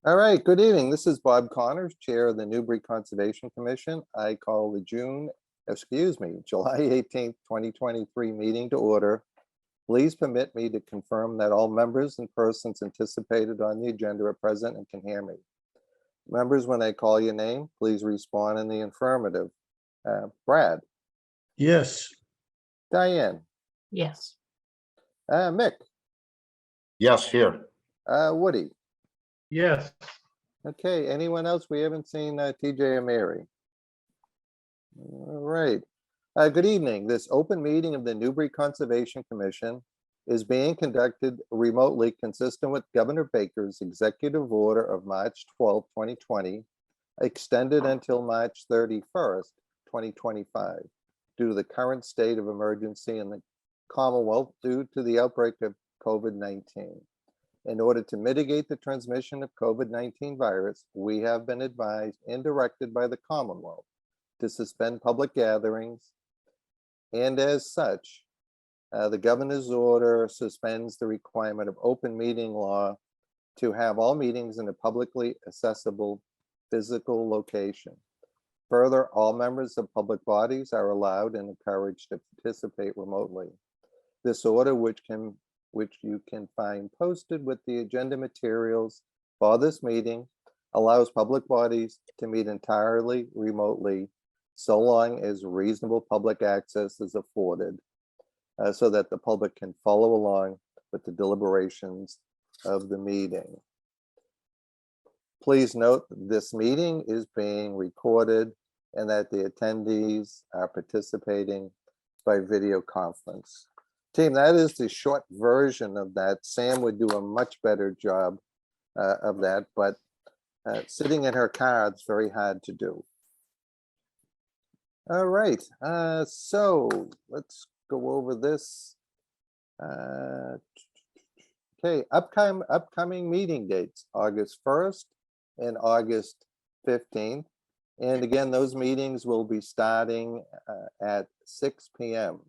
All right, good evening. This is Bob Connors, Chair of the Newbury Conservation Commission. I call the July 18th, 2023 meeting to order. Please permit me to confirm that all members and persons anticipated on the agenda are present and can hear me. Members, when I call your name, please respond in the affirmative. Brad, Yes. Diane, Yes. Mick, Yes, here. Woody. Yes. Okay, anyone else? We haven't seen TJ or Mary. All right. Good evening. This open meeting of the Newbury Conservation Commission is being conducted remotely consistent with Governor Baker's executive order of March 12, 2020, extended until March 31st, 2025, due to the current state of emergency in the Commonwealth due to the outbreak of COVID-19. In order to mitigate the transmission of COVID-19 virus, we have been advised and directed by the Commonwealth to suspend public gatherings. And as such, the governor's order suspends the requirement of open meeting law to have all meetings in a publicly accessible physical location. Further, all members of public bodies are allowed and encouraged to participate remotely. This order, which you can find posted with the agenda materials for this meeting, allows public bodies to meet entirely remotely so long as reasonable public access is afforded so that the public can follow along with the deliberations of the meeting. Please note this meeting is being recorded and that the attendees are participating by video conference. Team, that is the short version of that. Sam would do a much better job of that, but sitting in her car, it's very hard to do. All right, so let's go over this. Okay, upcoming meeting dates, August 1st and August 15th. And again, those meetings will be starting at 6 p.m.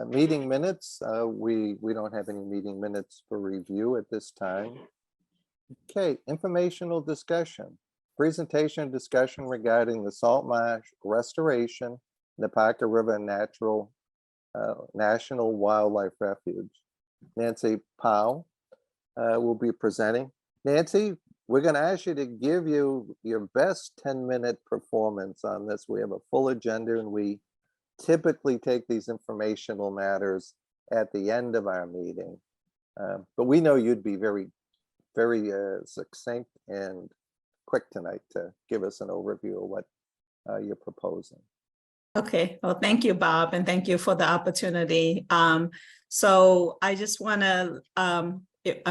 Meeting minutes, we don't have any meeting minutes for review at this time. Okay, informational discussion. Presentation discussion regarding the Salt Marsh restoration, the Parker River National Wildlife Refuge. Nancy Powell will be presenting. Nancy, we're going to ask you to give you your best 10-minute performance on this. We have a full agenda and we typically take these informational matters at the end of our meeting. But we know you'd be very, very succinct and quick tonight to give us an overview of what you're proposing. Okay, well, thank you, Bob, and thank you for the opportunity. So I just want to, I'm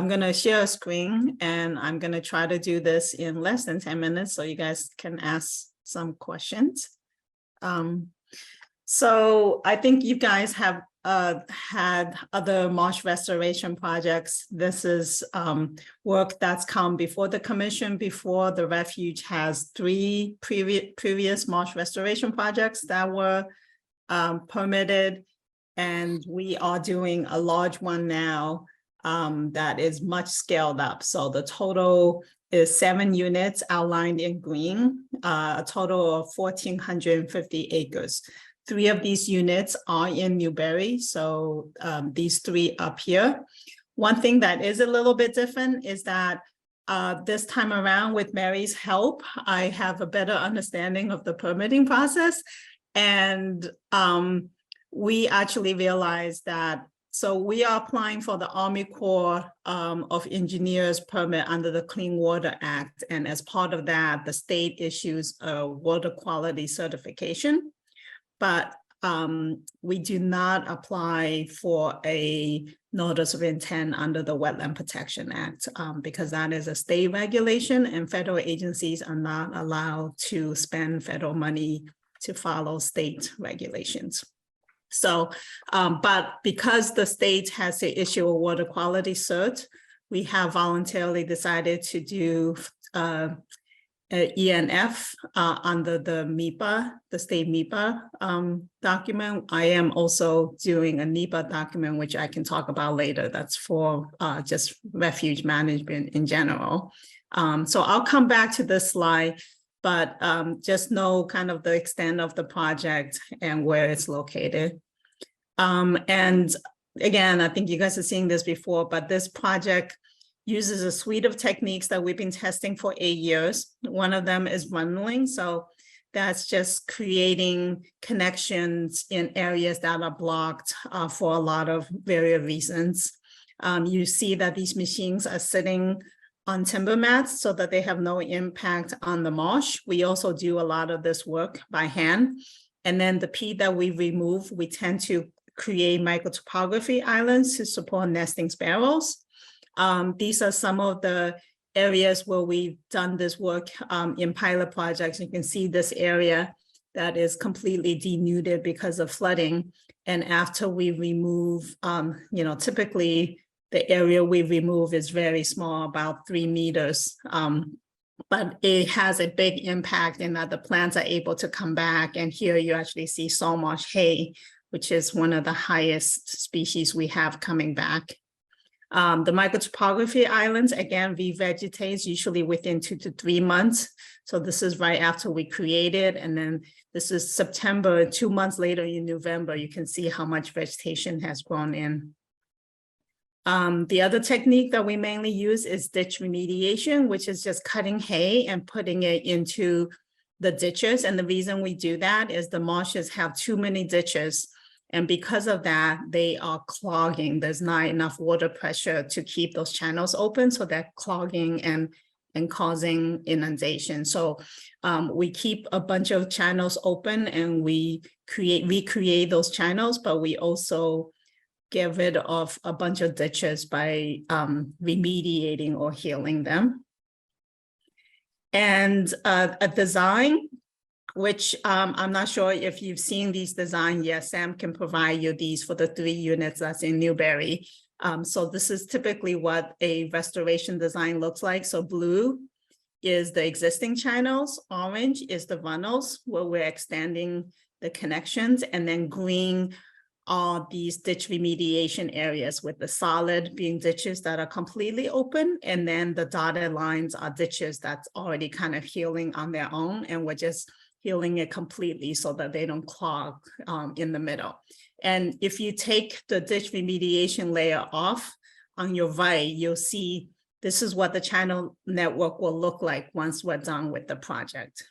going to share a screen and I'm going to try to do this in less than 10 minutes so you guys can ask some questions. So I think you guys have had other marsh restoration projects. This is work that's come before the commission. Before, the refuge has 3 previous marsh restoration projects that were permitted, and we are doing a large one now that is much scaled up. So the total is 7 units outlined in green, a total of 1,450 acres. 3 of these units are in Newbury, so these 3 up here. One thing that is a little bit different is that this time around, with Mary's help, I have a better understanding of the permitting process. And we actually realized that, so we are applying for the Army Corps of Engineers permit under the Clean Water Act. And as part of that, the state issues a water quality certification. But we do not apply for a notice of intent under the Wetland Protection Act because that is a state regulation and federal agencies are not allowed to spend federal money to follow state regulations. So, but because the state has to issue a water quality cert, we have voluntarily decided to do ENF under the MIPA, the state MIPA document. I am also doing a NEPA document, which I can talk about later. That's for just refuge management in general. So I'll come back to this slide, but just know kind of the extent of the project and where it's located. And again, I think you guys are seeing this before, but this project uses a suite of techniques that we've been testing for 8 years. One of them is bundling. So that's just creating connections in areas that are blocked for a lot of various reasons. You see that these machines are sitting on timber mats so that they have no impact on the marsh. We also do a lot of this work by hand. And then the peat that we remove, we tend to create microtopography islands to support nesting sparrows. These are some of the areas where we've done this work in pilot projects. You can see this area that is completely denuded because of flooding. And after we remove, typically the area we remove is very small, about 3 meters. But it has a big impact in that the plants are able to come back. And here you actually see salt marsh hay, which is one of the highest species we have coming back. The microtopography islands, again, revegetates usually within 2 to 3 months. So this is right after we create it. And then this is September, 2 months later in November, you can see how much vegetation has grown in. The other technique that we mainly use is ditch remediation, which is just cutting hay and putting it into the ditches. And the reason we do that is the marshes have too many ditches. And because of that, they are clogging. There's not enough water pressure to keep those channels open. So they're clogging and causing inundation. So we keep a bunch of channels open and we recreate those channels, but we also get rid of a bunch of ditches by remediating or healing them. And a design, which I'm not sure if you've seen these designs yet. Sam can provide you these for the 3 units that's in Newberry. So this is typically what a restoration design looks like. So blue is the existing channels, orange is the runnels where we're extending the connections, and then green are these ditch remediation areas, with the solid being ditches that are completely open, and then the dotted lines are ditches that's already kind of healing on their own, and we're just healing it completely so that they don't clog in the middle. And if you take the ditch remediation layer off on your right, you'll see this is what the channel network will look like once we're done with the project.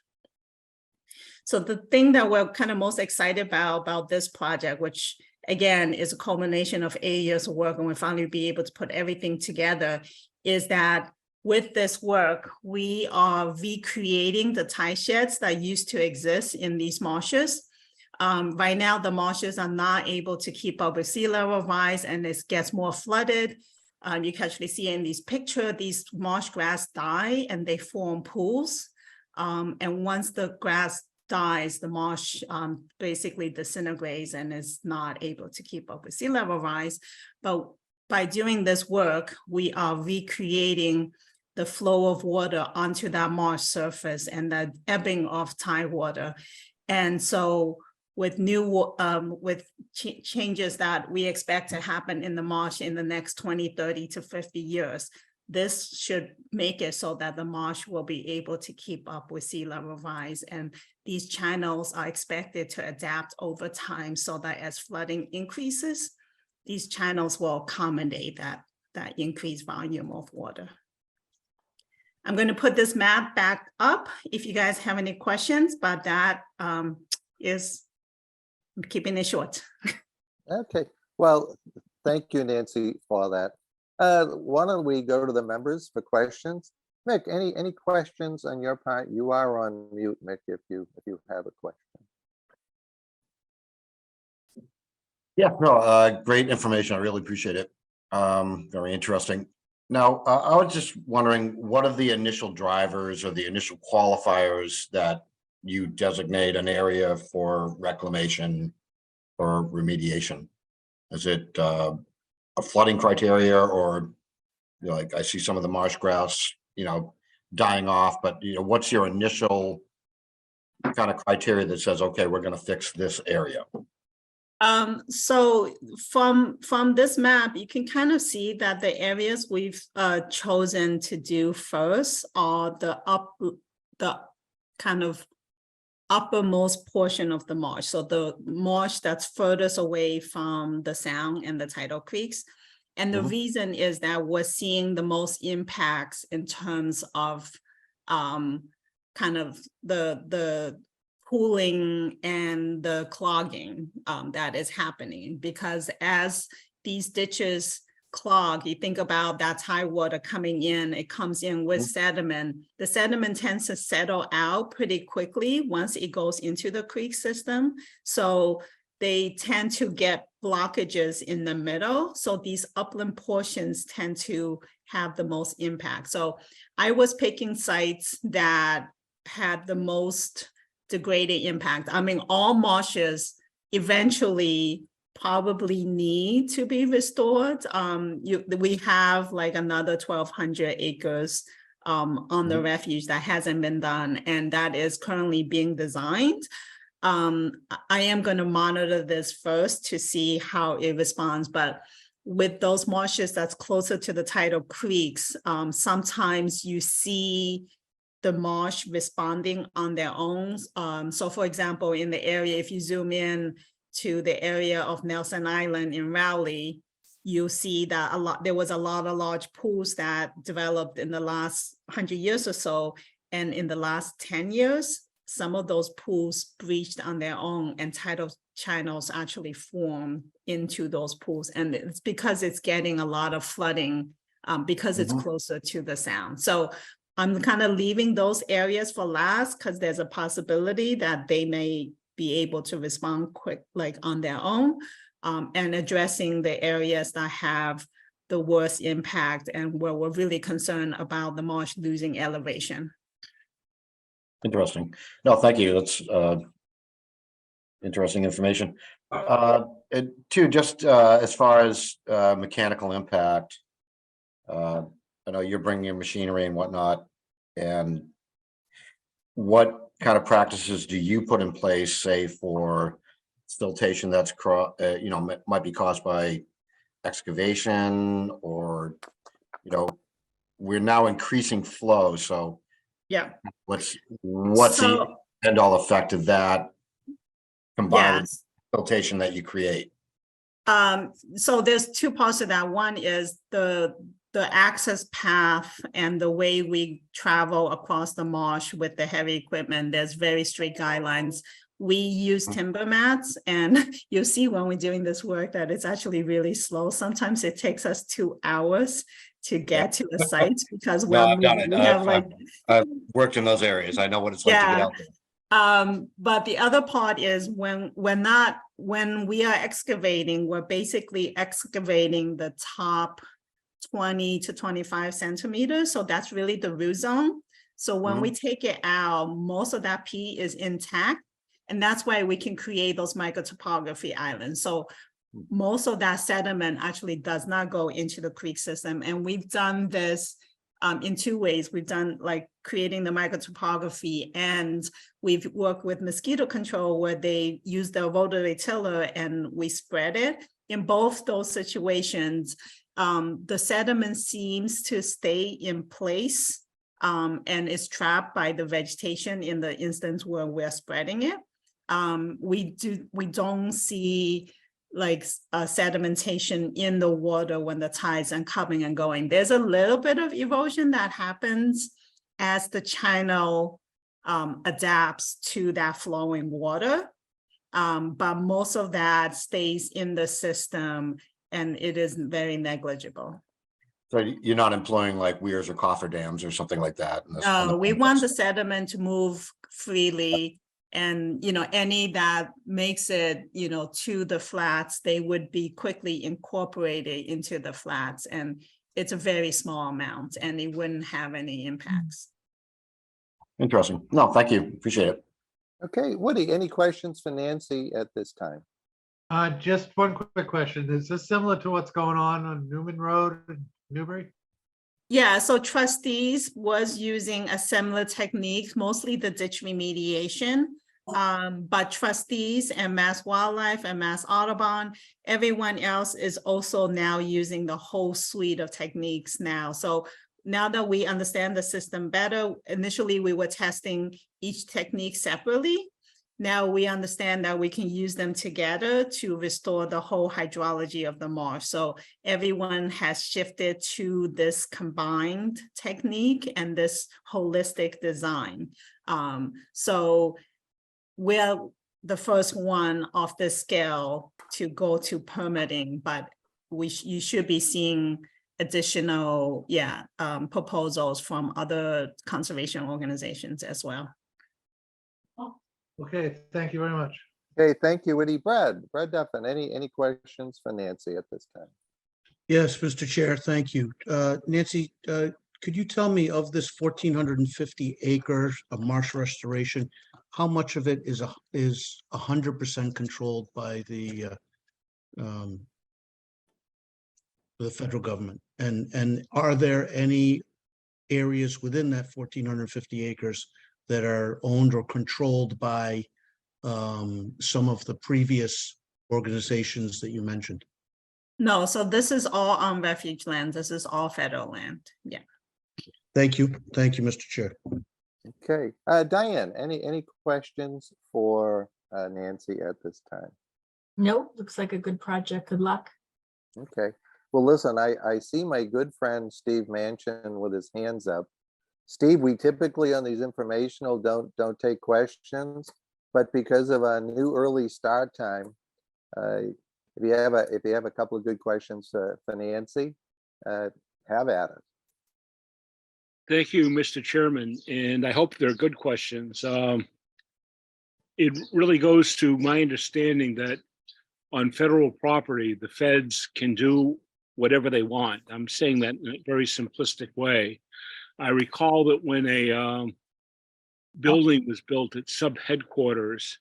So the thing that we're kind of most excited about this project, which again is a culmination of 8 years of work, and we finally be able to put everything together, is that with this work, we are recreating the tie sheds that used to exist in these marshes. Right now, the marshes are not able to keep up with sea level rise, and it gets more flooded. You can actually see in these pictures, these marsh grass die and they form pools. And once the grass dies, the marsh basically disintegrates and is not able to keep up with sea level rise. But by doing this work, we are recreating the flow of water onto that marsh surface and the ebbing of tide water. And so with changes that we expect to happen in the marsh in the next 20, 30 to 50 years, this should make it so that the marsh will be able to keep up with sea level rise. And these channels are expected to adapt over time so that as flooding increases, these channels will accommodate that increased volume of water. I'm going to put this map back up if you guys have any questions, but that is keeping it short. Okay, well, thank you, Nancy, for that. Why don't we go to the members for questions? Mick, any questions on your part? You are on mute, Mick, if you have a question. Yeah, no, great information. I really appreciate it. Very interesting. Now, I was just wondering, what are the initial drivers or the initial qualifiers that you designate an area for reclamation or remediation? Is it a flooding criteria, or like I see some of the marsh grass, dying off, but what's your initial kind of criteria that says, okay, we're going to fix this area? So from this map, you can kind of see that the areas we've chosen to do first are the kind of uppermost portion of the marsh. So the marsh that's furthest away from the sound and the tidal creeks. And the reason is that we're seeing the most impacts in terms of kind of the pooling and the clogging that is happening, because as these ditches clog, you think about that tide water coming in, it comes in with sediment. The sediment tends to settle out pretty quickly once it goes into the creek system. So they tend to get blockages in the middle. So these upland portions tend to have the most impact. So I was picking sites that had the most degraded impact. I mean, all marshes eventually probably need to be restored. We have like another 1,200 acres on the refuge that hasn't been done, and that is currently being designed. I am going to monitor this first to see how it responds, but with those marshes that's closer to the tidal creeks, sometimes you see the marsh responding on their own. So for example, in the area, if you zoom in to the area of Nelson Island in Raleigh, you'll see that there was a lot of large pools that developed in the last 100 years or so. And in the last 10 years, some of those pools breached on their own, and tidal channels actually form into those pools. And it's because it's getting a lot of flooding because it's closer to the sound. So I'm kind of leaving those areas for last because there's a possibility that they may be able to respond quick, like on their own, and addressing the areas that have the worst impact and where we're really concerned about the marsh losing elevation. Interesting. No, thank you. That's interesting information. And two, just as far as mechanical impact, I know you're bringing your machinery and whatnot, and what kind of practices do you put in place, say, for siltation that's might be caused by excavation, or we're now increasing flow, so Yeah. what's So- the end all effect of that combined Yes. with siltation that you create? So there's two parts of that. One is the access path and the way we travel across the marsh with the heavy equipment. There's very strict guidelines. We use timber mats, and you'll see when we're doing this work that it's actually really slow. Sometimes it takes us 2 hours to get to the site because No, I've done it. we have like I've worked in those areas. I know what it's like to get Yeah. out there. But the other part is when we are excavating, we're basically excavating the top 20 to 25 centimeters. So that's really the root zone. So when we take it out, most of that P is intact. And that's why we can create those microtopography islands. So most of that sediment actually does not go into the creek system. And we've done this in two ways. We've done like creating the microtopography, and we've worked with mosquito control where they use the rotary tiller and we spread it. In both those situations, the sediment seems to stay in place and is trapped by the vegetation in the instance where we're spreading it. We don't see like sedimentation in the water when the tides are coming and going. There's a little bit of erosion that happens as the channel adapts to that flowing water. But most of that stays in the system and it is very negligible. So you're not employing like weirs or cofferdams or something like that? No, we want the sediment to move freely, and any that makes it to the flats, they would be quickly incorporated into the flats, and it's a very small amount and it wouldn't have any impacts. Interesting. No, thank you. Appreciate it. Okay, Woody, any questions for Nancy at this time? Just one quick question. Is this similar to what's going on Newman Road in Newbury? Yeah, so trustees was using a similar technique, mostly the ditch remediation. But trustees and Mass Wildlife and Mass Audubon, everyone else is also now using the whole suite of techniques now. So now that we understand the system better, initially we were testing each technique separately. Now we understand that we can use them together to restore the whole hydrology of the marsh. So everyone has shifted to this combined technique and this holistic design. So we're the first one off this scale to go to permitting, but you should be seeing additional, proposals from other conservation organizations as well. Okay, thank you very much. Okay, thank you, Woody. Brad Duffin, any questions for Nancy at this time? Yes, Mr. Chair, thank you. Nancy, could you tell me of this 1,450 acres of marsh restoration, how much of it is 100% controlled by the federal government? And are there any areas within that 1,450 acres that are owned or controlled by some of the previous organizations that you mentioned? No, so this is all on refuge land. This is all federal land. Yeah. Thank you. Thank you, Mr. Chair. Okay, Diane, any questions for Nancy at this time? Nope, looks like a good project. Good luck. Okay, well, listen, I see my good friend Steve Manchin with his hands up. Steve, we typically on these informational don't take questions, but because of a new early start time, if you have a couple of good questions for Nancy, have at it. Thank you, Mr. Chairman, and I hope they're good questions. It really goes to my understanding that on federal property, the feds can do whatever they want. I'm saying that in a very simplistic way. I recall that when a building was built at sub headquarters,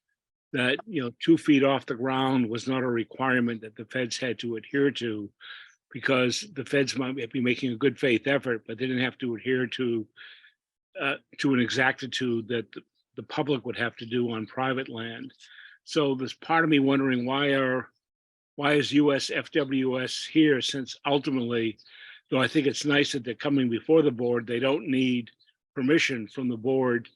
that 2 feet off the ground was not a requirement that the feds had to adhere to, because the feds might be making a good faith effort, but they didn't have to adhere to an exactitude that the public would have to do on private land. So there's part of me wondering why is US FWS here, since ultimately, though I think it's nice that they're coming before the board, they don't need permission from the board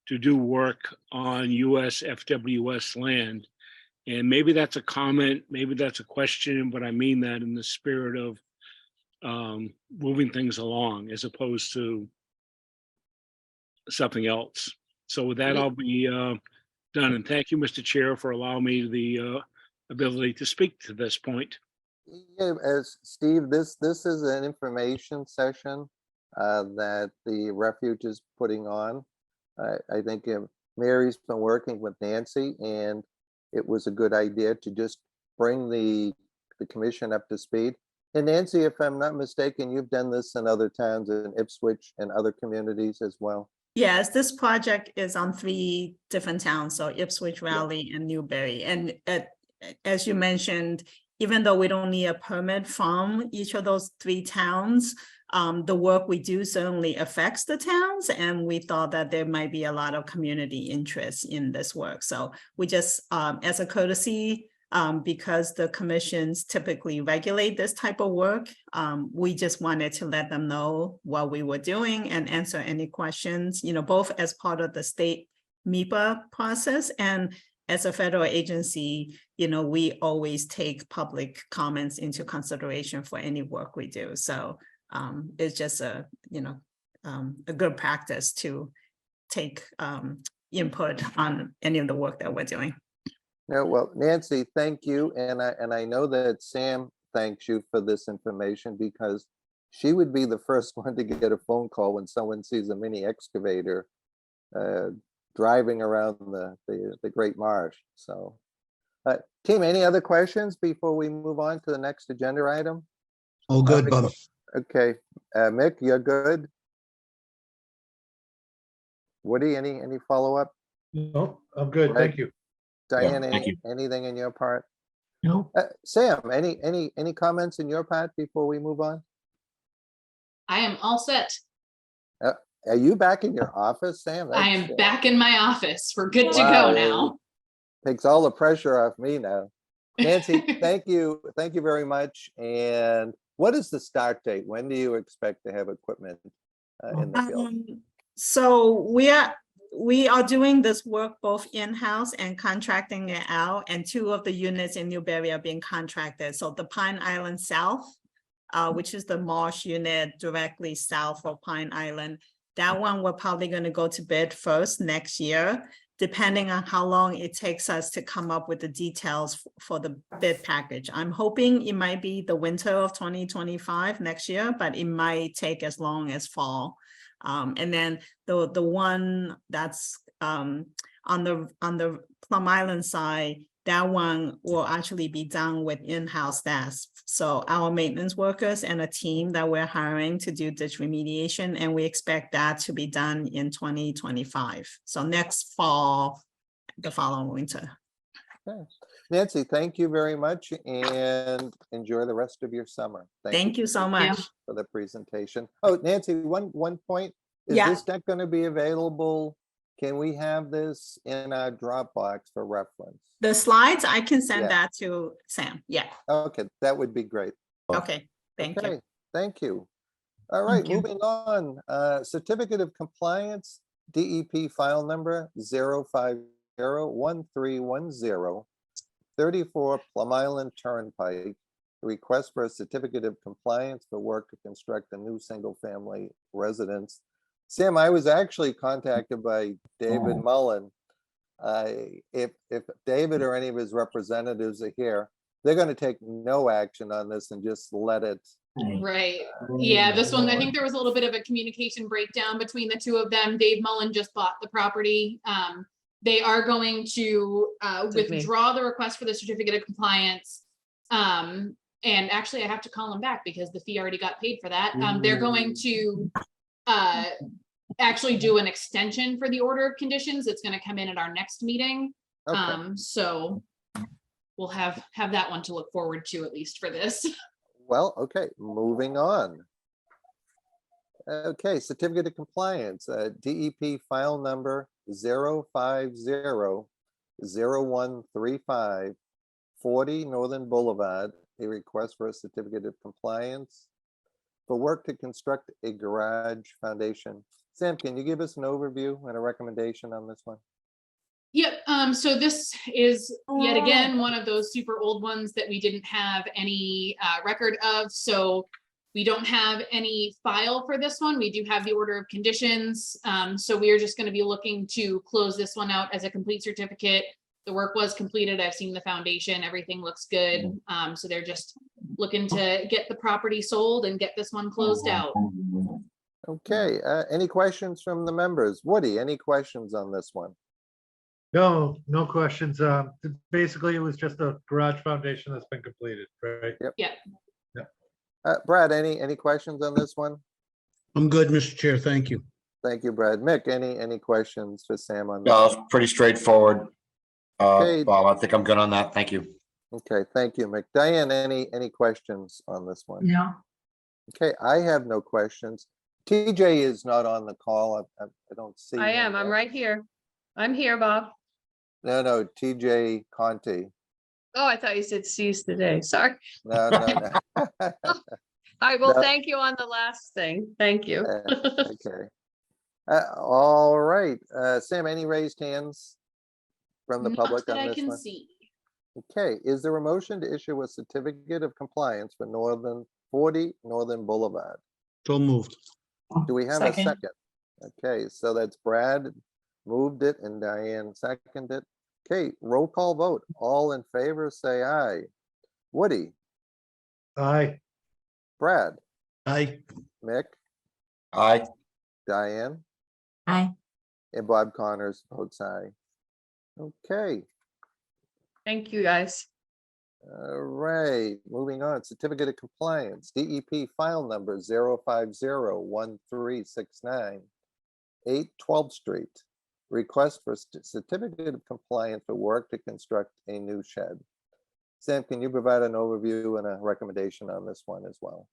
to do work on US FWS land. And maybe that's a comment, maybe that's a question, but I mean that in the spirit of moving things along as opposed to something else. So with that, I'll be done. And thank you, Mr. Chair, for allowing me the ability to speak to this point. Yeah, as Steve, this is an information session that the refuge is putting on. I think Mary's been working with Nancy, and it was a good idea to just bring the commission up to speed. And Nancy, if I'm not mistaken, you've done this in other towns, in Ipswich and other communities as well. Yes, this project is on 3 different towns, so Ipswich, Raleigh, and Newbury. And as you mentioned, even though we don't need a permit from each of those 3 towns, the work we do certainly affects the towns, and we thought that there might be a lot of community interest in this work. So we just, as a courtesy, because the commissions typically regulate this type of work, we just wanted to let them know what we were doing and answer any questions, both as part of the state MEPA process and as a federal agency, we always take public comments into consideration for any work we do. So it's just a good practice to take input on any of the work that we're doing. Yeah, well, Nancy, thank you. And I know that Sam thanks you for this information, because she would be the first one to get a phone call when someone sees a mini excavator driving around the Great Marsh. So, team, any other questions before we move on to the next agenda item? All good, Bob. Okay, Mick, you're good? Woody, any follow-up? No, I'm good. Thank you. Diane, thank you. anything in your part? No, Sam, any comments in your part before we move on? I am all set. Are you back in your office, Sam? I That's, am back in my office. We're good to Wow, go now. takes all the pressure off me now. Nancy, thank you. Thank you very much. And what is the start date? When do you expect to have equipment in the field? So we are doing this work both in-house and contracting it out, and 2 of the units in Newberry are being contracted. So the Pine Island South, which is the Marsh unit directly south of Pine Island, that one we're probably going to go to bid first next year, depending on how long it takes us to come up with the details for the bid package. I'm hoping it might be the winter of 2025 next year, but it might take as long as fall. And then the one that's on the Plum Island side, that one will actually be done with in-house staff. So our maintenance workers and a team that we're hiring to do ditch remediation, and we expect that to be done in 2025. So next fall, the following winter. Okay. Nancy, thank you very much and enjoy the rest of your summer. Thank you so much. for the presentation. Oh, Nancy, one point. Is Yeah. this deck going to be available? Can we have this in our Dropbox for reference? The slides, I can send Yeah. that to Sam. Yeah, Okay, that would be great. okay, thank you. Okay, thank you. All right, Thank you. moving on. Certificate of Compliance, DEP file number 0501310, 34 Plum Island Turnpike. Request for a certificate of compliance for work to construct a new single-family residence. Sam, I was actually contacted by David Mullen. If David or any of his representatives are here, they're going to take no action on this and just let it. Right. Yeah, this one, I think there was a little bit of a communication breakdown between the 2 of them. Dave Mullen just bought the property. They are going to withdraw the request for the certificate of compliance. And actually I have to call them back because the fee already got paid for that. They're going to actually do an extension for the order of conditions. It's going to come in at our next meeting. Okay, So we'll have that one to look forward to, at least for this. well, okay, moving on. Okay, certificate of compliance, DEP file number 0500135, 40 Northern Boulevard, a request for a certificate of compliance for work to construct a garage foundation. Sam, can you give us an overview and a recommendation on this one? Yep, so this is yet again one of those super old ones that we didn't have any record of, so we don't have any file for this one. We do have the order of conditions, so we are just going to be looking to close this one out as a complete certificate. The work was completed. I've seen the foundation, everything looks good, so they're just looking to get the property sold and get this one closed out. Okay, any questions from the members? Woody, any questions on this one? No, no questions. Basically, it was just a garage foundation that's been completed, right? Brad, any questions on this one? I'm good, Mr. Chair. Thank you. Thank you, Brad. Mick, any questions for Sam on No, this? it's pretty straightforward. Okay. Bob, I think I'm good on that. Thank you. Okay, thank you, Mick. Diane, any questions on this one? No, Okay, I have no questions. TJ is not on the call. I don't see. I him am. I'm yet. right here. I'm here, Bob. No, TJ Conti. Oh, I thought you said seize the day. Sorry. No. All right. Well, No. thank you on the last thing. Thank you. Okay. All right, Sam, any raised hands from the Not public that on I this can one? see. Okay, is there a motion to issue a certificate of compliance for 40 Northern Boulevard? So moved. Do we have a Second. second? Okay, so that's Brad moved it and Diane seconded it. Okay, roll call vote. All in favor, say aye. Woody, Aye. Brad, Aye. Mick, Aye. Diane, aye. and Bob Connors votes aye. Okay, Thank you, guys. all right, moving on. Certificate of compliance, DEP file number 0501369, 8 12th Street. Request for certificate of compliance for work to construct a new shed. Sam, can you provide an overview and a recommendation on this one as well?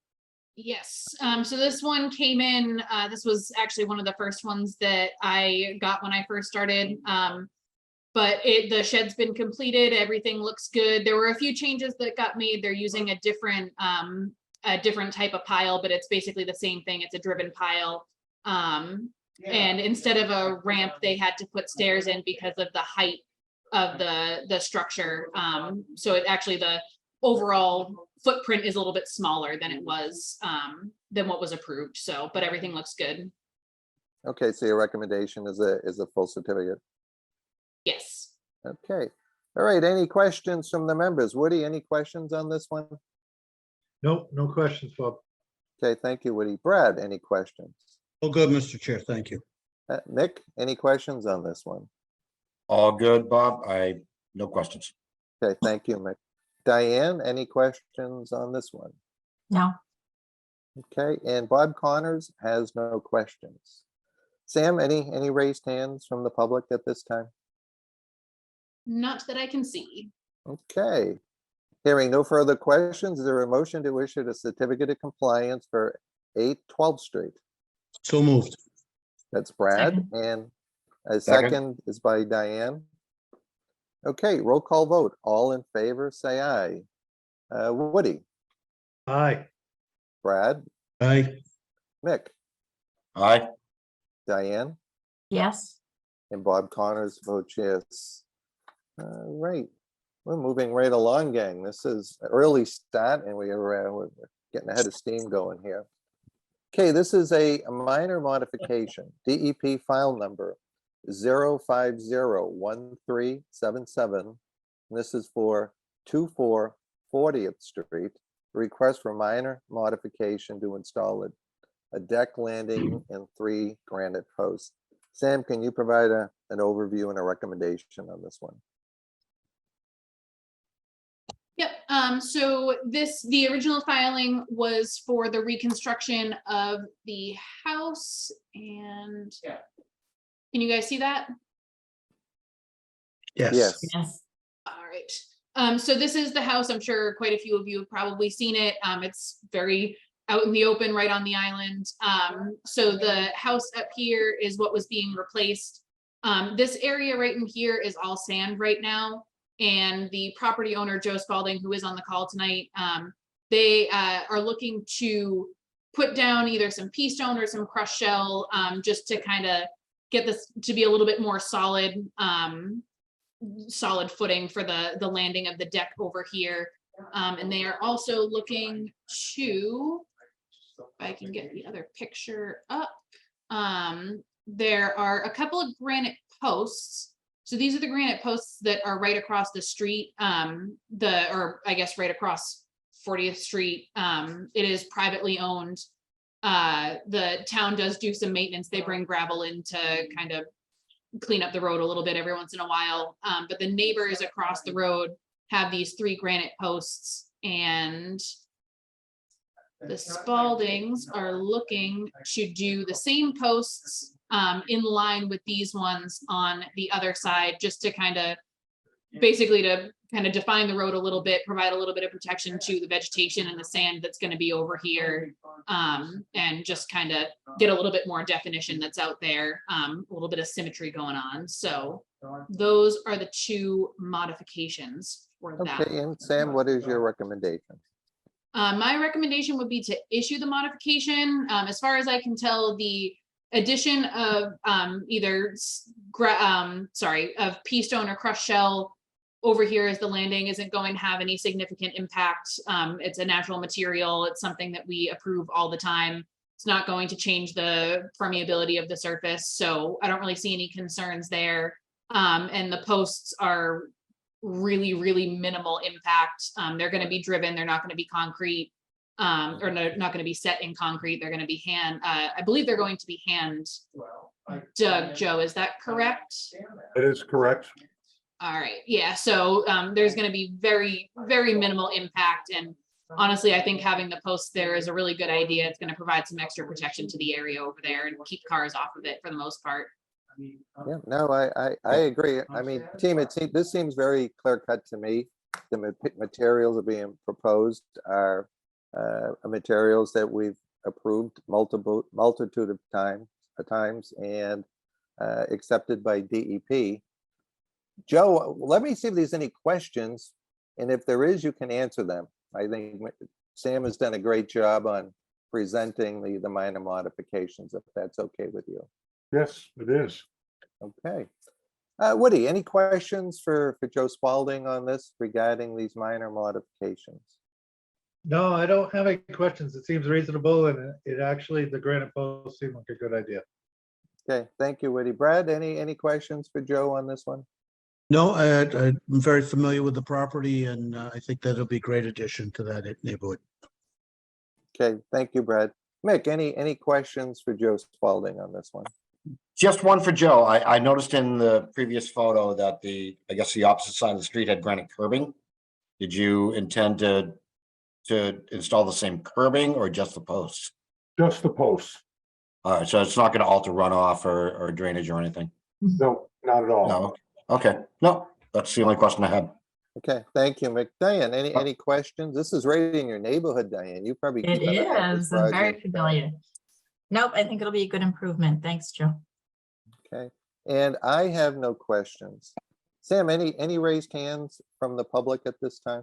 Yes, so this one came in, this was actually one of the first ones that I got when I first started. But the shed's been completed, everything looks good. There were a few changes that got made. They're using a different type of pile, but it's basically the same thing. It's a driven pile. And instead of a ramp, they had to put stairs in because of the height of the structure. So it actually, the overall footprint is a little bit smaller than it was, than what was approved. So, but everything looks good. Okay, so your recommendation is a full certificate. Yes. Okay. All right, any questions from the members? Woody, any questions on this one? Nope, no questions, Bob. Okay, thank you, Woody. Brad, any questions? Oh, good, Mr. Chair. Thank you. Nick, any questions on this one? All good, Bob. No questions. Okay, thank you, Mick. Diane, any questions on this one? No, Okay, and Bob Connors has no questions. Sam, any raised hands from the public at this time? Not that I can see. Okay. Hearing no further questions, is there a motion to issue the certificate of compliance for 8 12th Street? So moved. That's Brad, Second. and a Second. second is by Diane. Okay, roll call vote. All in favor, say aye. Woody, Aye. Brad, Aye. Mick, Aye. Diane, yes, and Bob Connors votes yes. All right, we're moving right along, gang. This is an early start and we're getting ahead of steam going here. Okay, this is a minor modification, DEP file number 0501377. This is for 24 40th Street. Request for minor modification to install a deck landing and 3 granite posts. Sam, can you provide an overview and a recommendation on this one? Yep, so the original filing was for the reconstruction of the house and can you guys see that? Yes. Yes. yes, All right. So this is the house. I'm sure quite a few of you have probably seen it. It's very out in the open, right on the island. So the house up here is what was being replaced. This area right in here is all sand right now. And the property owner, Joe Spalding, who is on the call tonight, they are looking to put down either some pea stone or some crushed shell, just to kind of get this to be a little bit more solid, solid footing for the landing of the deck over here. And they are also looking to, if I can get the other picture up, there are a couple of granite posts. So these are the granite posts that are right across the street, or I guess right across 40th Street. It is privately owned. The town does do some maintenance. They bring gravel in to kind of clean up the road a little bit every once in a while. But the neighbors across the road have these 3 granite posts, and the Spaldings are looking to do the same posts in line with these ones on the other side, just to kind of basically to kind of define the road a little bit, provide a little bit of protection to the vegetation and the sand that's going to be over here, and just kind of get a little bit more definition that's out there, a little bit of symmetry going on. So those are the 2 modifications for that. Okay, and Sam, what is your recommendation? My recommendation would be to issue the modification. As far as I can tell, the addition of of pea stone or crushed shell over here as the landing isn't going to have any significant impact. It's a natural material. It's something that we approve all the time. It's not going to change the permeability of the surface. So I don't really see any concerns there. And the posts are really, really minimal impact. They're going to be driven. They're not going to be concrete, or they're not going to be set in concrete. They're going to be I believe they're going to be hand dug. Joe, is that correct? It is correct. All right. Yeah. So there's going to be very, very minimal impact. And honestly, I think having the posts there is a really good idea. It's going to provide some extra protection to the area over there and keep cars off of it for the most part. Yeah, no, I agree. I mean, team, this seems very clear cut to me. The materials are being proposed are materials that we've approved multitude of times and accepted by DEP. Joe, let me see if there's any questions, and if there is, you can answer them. I think Sam has done a great job on presenting the minor modifications, if that's okay with you. Yes, it is. Okay. Woody, any questions for Joe Spalding on this regarding these minor modifications? No, I don't have any questions. It seems reasonable and it actually, the granite post seemed like a good idea. Okay, thank you, Woody. Brad, any questions for Joe on this one? No, I'm very familiar with the property and I think that'll be a great addition to that neighborhood. Okay, thank you, Brad. Mick, any questions for Joe Spalding on this one? Just one for Joe. I noticed in the previous photo that I guess the opposite side of the street had granite curbing. Did you intend to install the same curbing or just the posts? Just the posts. All right, so it's not going to alter runoff or drainage or anything? No, not at all. No. Okay, no, that's the only question I had. Okay, thank you, Mick. Diane, any questions? This is right in your neighborhood, Diane. You probably. It spent a couple of is. I'm very projects. familiar. Nope, I think it'll be a good improvement. Thanks, Joe. Okay, and I have no questions. Sam, any raised hands from the public at this time?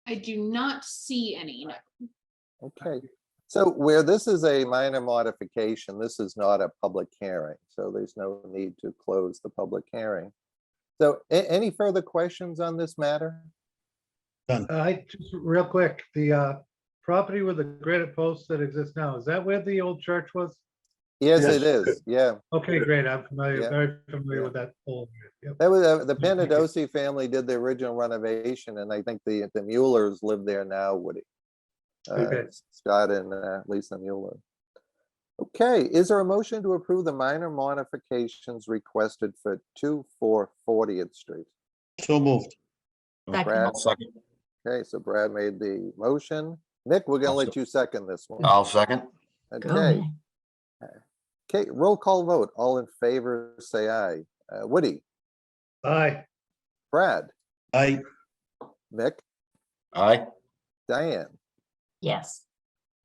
I do not see any. No. Okay, so where this is a minor modification, this is not a public hearing, so there's no need to close the public hearing. So any further questions on this matter? I just real quick, the property with the granite posts that exist now, is that where the old church was? Yes, Yes. it is, yeah. Okay, great. I'm familiar, Yeah. very familiar with that whole. Yep. That was, the Panadosi family did the original renovation, and I think the Muellers live there now, Woody. Okay. Scott and Lisa Mueller. Okay, is there a motion to approve the minor modifications requested for 2-4 40th Street? So moved. Second. Brad, Second. okay, so Brad made the motion. Nick, we're gonna let you second this one. I'll second. Go, Okay, Nick. okay, roll call vote. All in favor, say aye. Woody, Aye. Brad, I, Mick, Aye. Diane, Yes.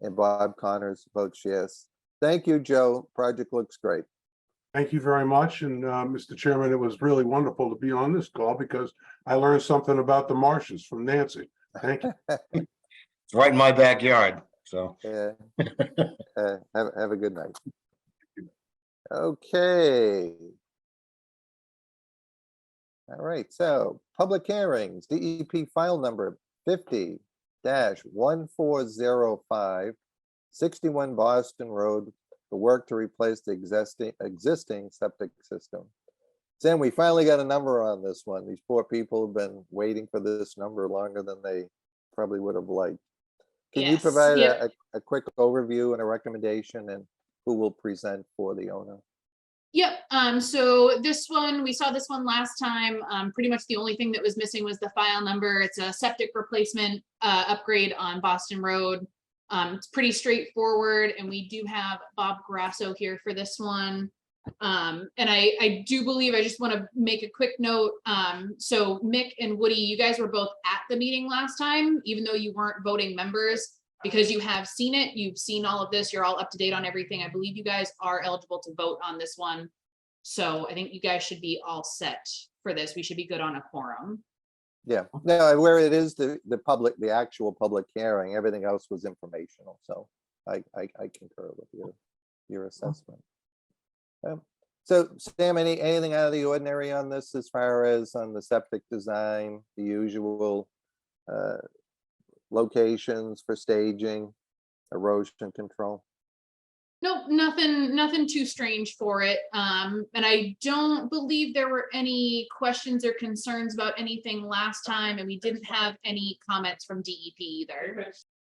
and Bob Connors votes yes. Thank you, Joe. Project looks great. Thank you very much. And Mr. Chairman, it was really wonderful to be on this call because I learned something about the marshes from Nancy. Thank you. It's right in my backyard, so. Yeah. Have a good night. Okay. All right, so public hearings, DEP file number 50-1405, 61 Boston Road, for work to replace the existing septic system. Sam, we finally got a number on this one. These poor people have been waiting for this number longer than they probably would have liked. Can you Yes, provide yep. a quick overview and a recommendation and who will present for the owner? Yep, so this one, we saw this one last time. Pretty much the only thing that was missing was the file number. It's a septic replacement upgrade on Boston Road. It's pretty straightforward, and we do have Bob Grasso here for this one. And I do believe, I just want to make a quick note. So Mick and Woody, you guys were both at the meeting last time, even though you weren't voting members, because you have seen it, you've seen all of this, you're all up to date on everything. I believe you guys are eligible to vote on this one. So I think you guys should be all set for this. We should be good on a quorum. Yeah, no, where it is the actual public hearing, everything else was informational, so I concur with your assessment. So Sam, anything out of the ordinary on this as far as on the septic design, the usual locations for staging, erosion control? Nope, nothing too strange for it. And I don't believe there were any questions or concerns about anything last time, and we didn't have any comments from DEP either.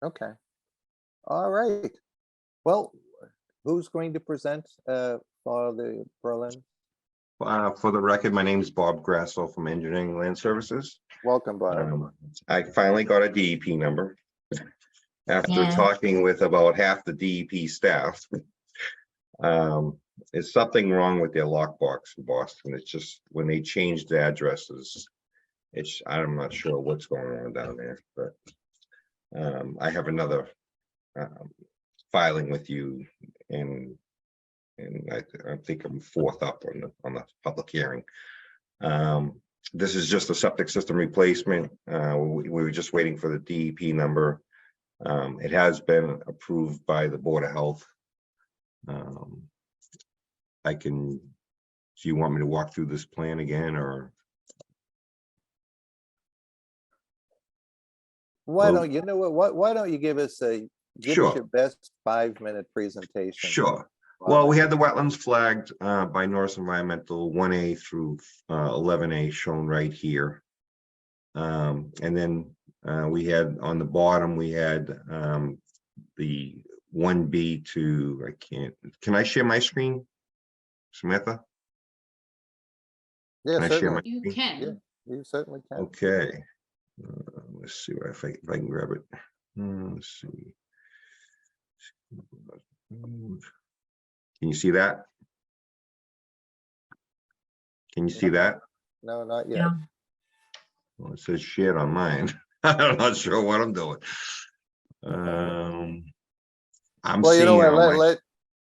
Okay. All right. Well, who's going to present for the Berlin? For the record, my name is Bob Grasso from Engineering Land Services. Welcome, Bob. I finally got a DEP number after Yeah. talking with about half the DEP staff. There's something wrong with their lockbox in Boston. It's just when they changed the addresses, I'm not sure what's going on down there, but I have another filing with you and I think I'm fourth up on the public hearing. This is just a septic system replacement. We were just waiting for the DEP number. It has been approved by the Board of Health. Do you want me to walk through this plan again, or? Why Well- don't, you know what, why don't you give us Sure. your best 5-minute presentation? Sure. Well, we had the wetlands flagged by Norris Environmental 1A through 11A shown right here. And then we had on the bottom, we had the 1B to, can I share my screen? Samantha? Yeah, Can I share my certainly. You screen? can. You certainly can. Okay. Let's see if I can grab it. Let's see. Can you see that? Can you see that? No, not yet. Yeah. Well, it says shared on mine. I'm not sure what I'm doing. I'm Well, you know seeing it what, on my,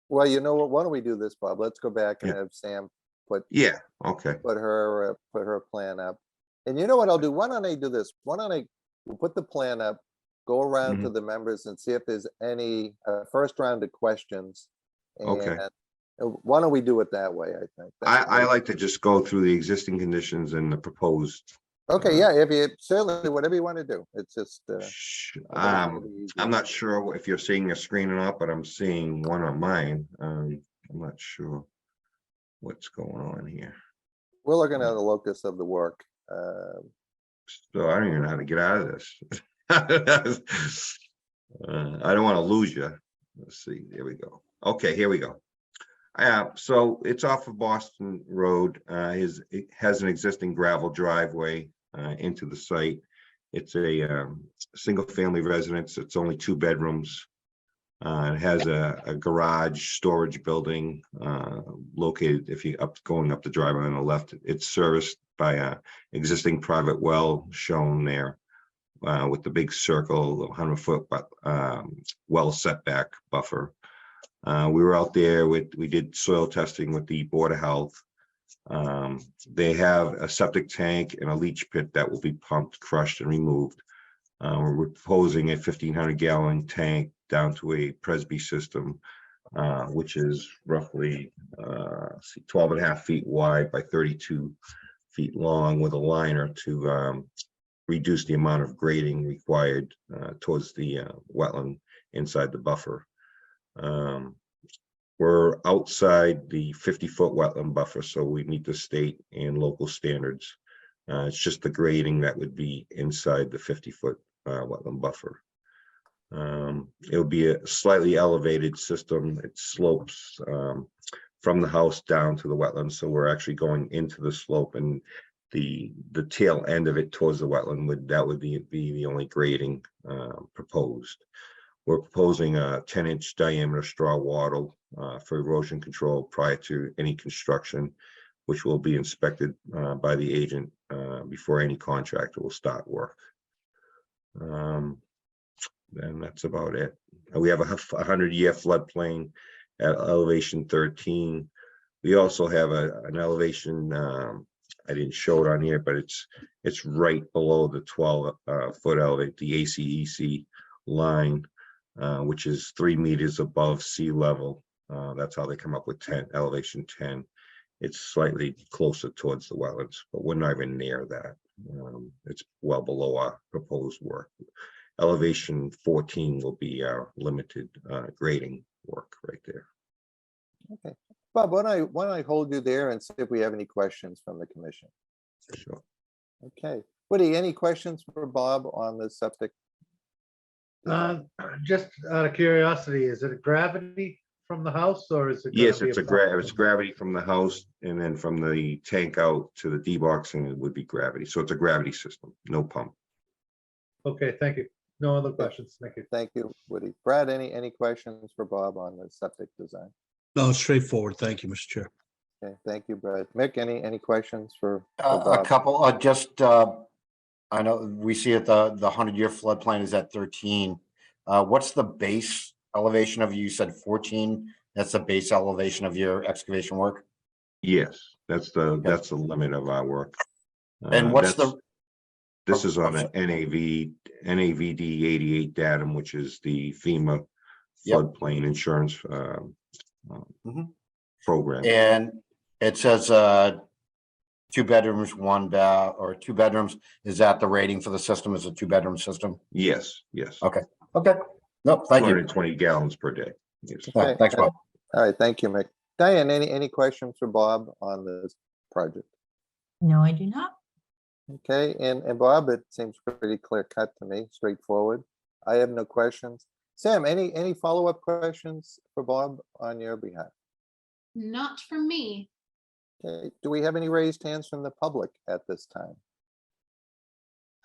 well, you know what, why don't we do this, Bob? Let's go back and Yeah. have Sam put yeah, okay, her plan up. And you know what I'll do? Why don't I do this? Why don't I, we'll put the plan up, go around to the members and see if there's any first round of questions. Okay. And why don't we do it that way, I think. I like to just go through the existing conditions and the proposed. Okay, yeah, if you, certainly, whatever you want to do. It's just. I'm not sure if you're seeing a screen or not, but I'm seeing one on mine. I'm not sure what's going on here. We're looking at the locus of the work. So I don't even know how to get out of this. I don't want to lose you. Let's see, there we go. Okay, here we go. So it's off of Boston Road. It has an existing gravel driveway into the site. It's a single family residence. It's only 2 bedrooms. It has a garage storage building located if you going up the driveway on the left. It's serviced by a existing private well shown there with the big circle, 100-foot well setback buffer. We were out there we did soil testing with the Board of Health. They have a septic tank and a leach pit that will be pumped, crushed, and removed. We're proposing a 1,500 gallon tank down to a Presby system, which is roughly 12.5 feet wide by 32 feet long, with a liner to reduce the amount of grading required towards the wetland inside the buffer. We're outside the 50-foot wetland buffer, so we meet the state and local standards. It's just the grading that would be inside the 50-foot wetland buffer. It'll be a slightly elevated system. It slopes from the house down to the wetland, so we're actually going into the slope, and the tail end of it towards the wetland would be the only grading proposed. We're proposing a 10-inch diameter straw wattle for erosion control prior to any construction, which will be inspected by the agent before any contractor will start work. Then that's about it. We have a 100-year floodplain at elevation 13. We also have an elevation, I didn't show it on here, but it's right below the 12-foot elevate, the ACEC line, which is 3 meters above sea level. That's how they come up with elevation 10. It's slightly closer towards the wetlands, but we're not even near that. It's well below our proposed work. Elevation 14 will be our limited grading work right there. Okay, Bob, why don't I hold you there and see if we have any questions from the commission? Sure. Okay, Woody, any questions for Bob on the septic? Just out of curiosity, is it a gravity from the house or is it? gonna Yes, be it's a it's gravity from the house, and then from the tank out to the deboxing, it would be gravity. So it's a gravity system, no pump. Okay, thank you. No other questions. Thank you. Thank you, Woody. Brad, any questions for Bob on the septic design? No, straightforward. Thank you, Mr. Chair. Okay, thank you, Brad. Mick, any questions for A Bob? couple, just I know we see it, the 100-year floodplain is at 13. What's the base elevation of, you said 14? That's the base elevation of your excavation work? Yes, that's the limit of our work. And what's That's- the, This Oh, is on I'm an NAVD 88 datum, which is the FEMA Yep. floodplain insurance Mhm. program. and it says 2 bedrooms, 1 bath, or 2 bedrooms. Is that the rating for the system? Is a 2-bedroom system? Yes, yes. Okay. Okay. No, thank you. 220 gallons per day. Yes. Yeah, thanks, Bob. All right, thank you, Mick. Diane, any questions for Bob on this project? No, I do not. Okay, and Bob, it seems pretty clear cut to me, straightforward. I have no questions. Sam, any follow-up questions for Bob on your behalf? Not from me. Okay, do we have any raised hands from the public at this time?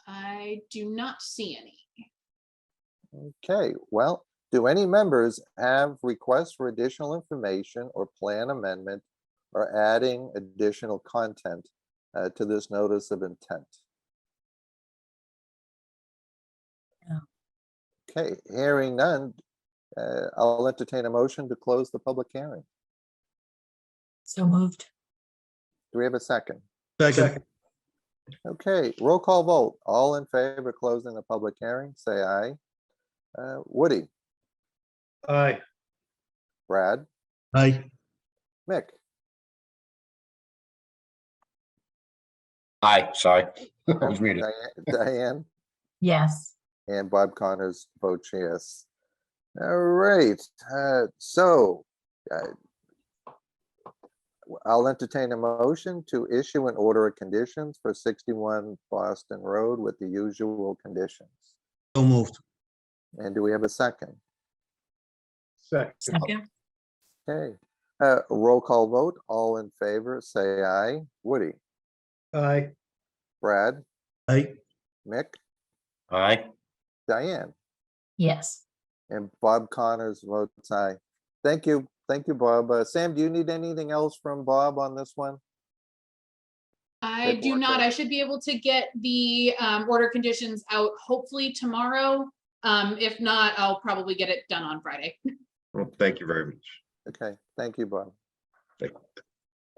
I do not see any. Okay, well, do any members have requests for additional information or plan amendment or adding additional content to this notice of intent? No. Okay, hearing none, I'll entertain a motion to close the public hearing. So moved. Do we have a second? Second. Okay, roll call vote. All in favor of closing the public hearing, say aye. Woody, Aye. Brad, Aye. Mick, Aye, sorry. I was muted. Diane, Yes. and Bob Connors votes yes. All right, so I'll entertain a motion to issue an order of conditions for 61 Boston Road with the usual conditions. So moved. And do we have a second? Second. Second. Okay, roll call vote. All in favor, say aye. Woody, Aye. Brad, Aye. Mick, Aye. Diane, Yes. and Bob Connors votes aye. Thank you. Thank you, Bob. Sam, do you need anything else from Bob on this one? I do Paperwork not. out. I should be able to get the order conditions out hopefully tomorrow. If not, I'll probably get it done on Friday. Well, thank you very much. Okay, thank you, Bob. Thank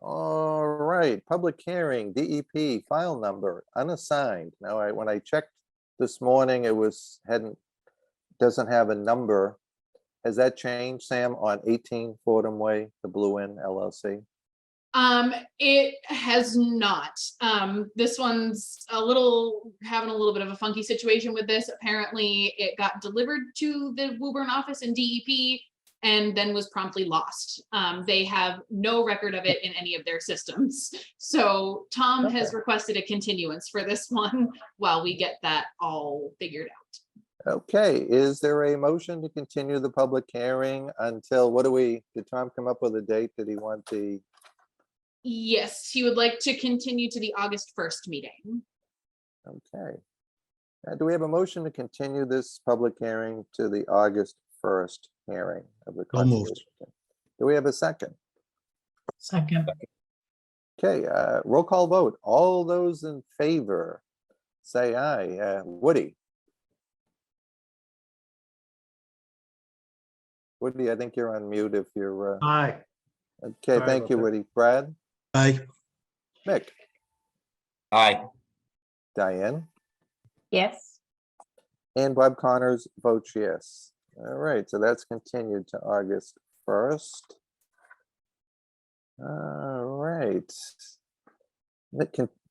All right, public hearing, DEP file number unassigned. Now, when I checked this morning, it doesn't have a number. Has that changed, Sam, on 18 Fordham Way, the Blue Inn LLC? It has not. This one's having a little bit of a funky situation with this. Apparently it got delivered to the Woburn office in DEP and then was promptly lost. They have no record of it in any of their systems. So Tom has Okay. requested a continuance for this one while we get that all figured out. Okay, is there a motion to continue the public hearing until, did Tom come up with a date? Did he want the, Yes, he would like to continue to the August 1st meeting. okay. Do we have a motion to continue this public hearing to the August 1st hearing of the So moved. Conservation? Do we have a second? Second. Okay, roll call vote. All those in favor, say aye. Woody? Woody, I think you're on mute if you're, Aye. okay, Sorry thank about you, that. Woody. Brad, Aye. Mick, Aye. Diane, Yes. and Bob Connors votes yes. All right, so that's continued to August 1st. All right.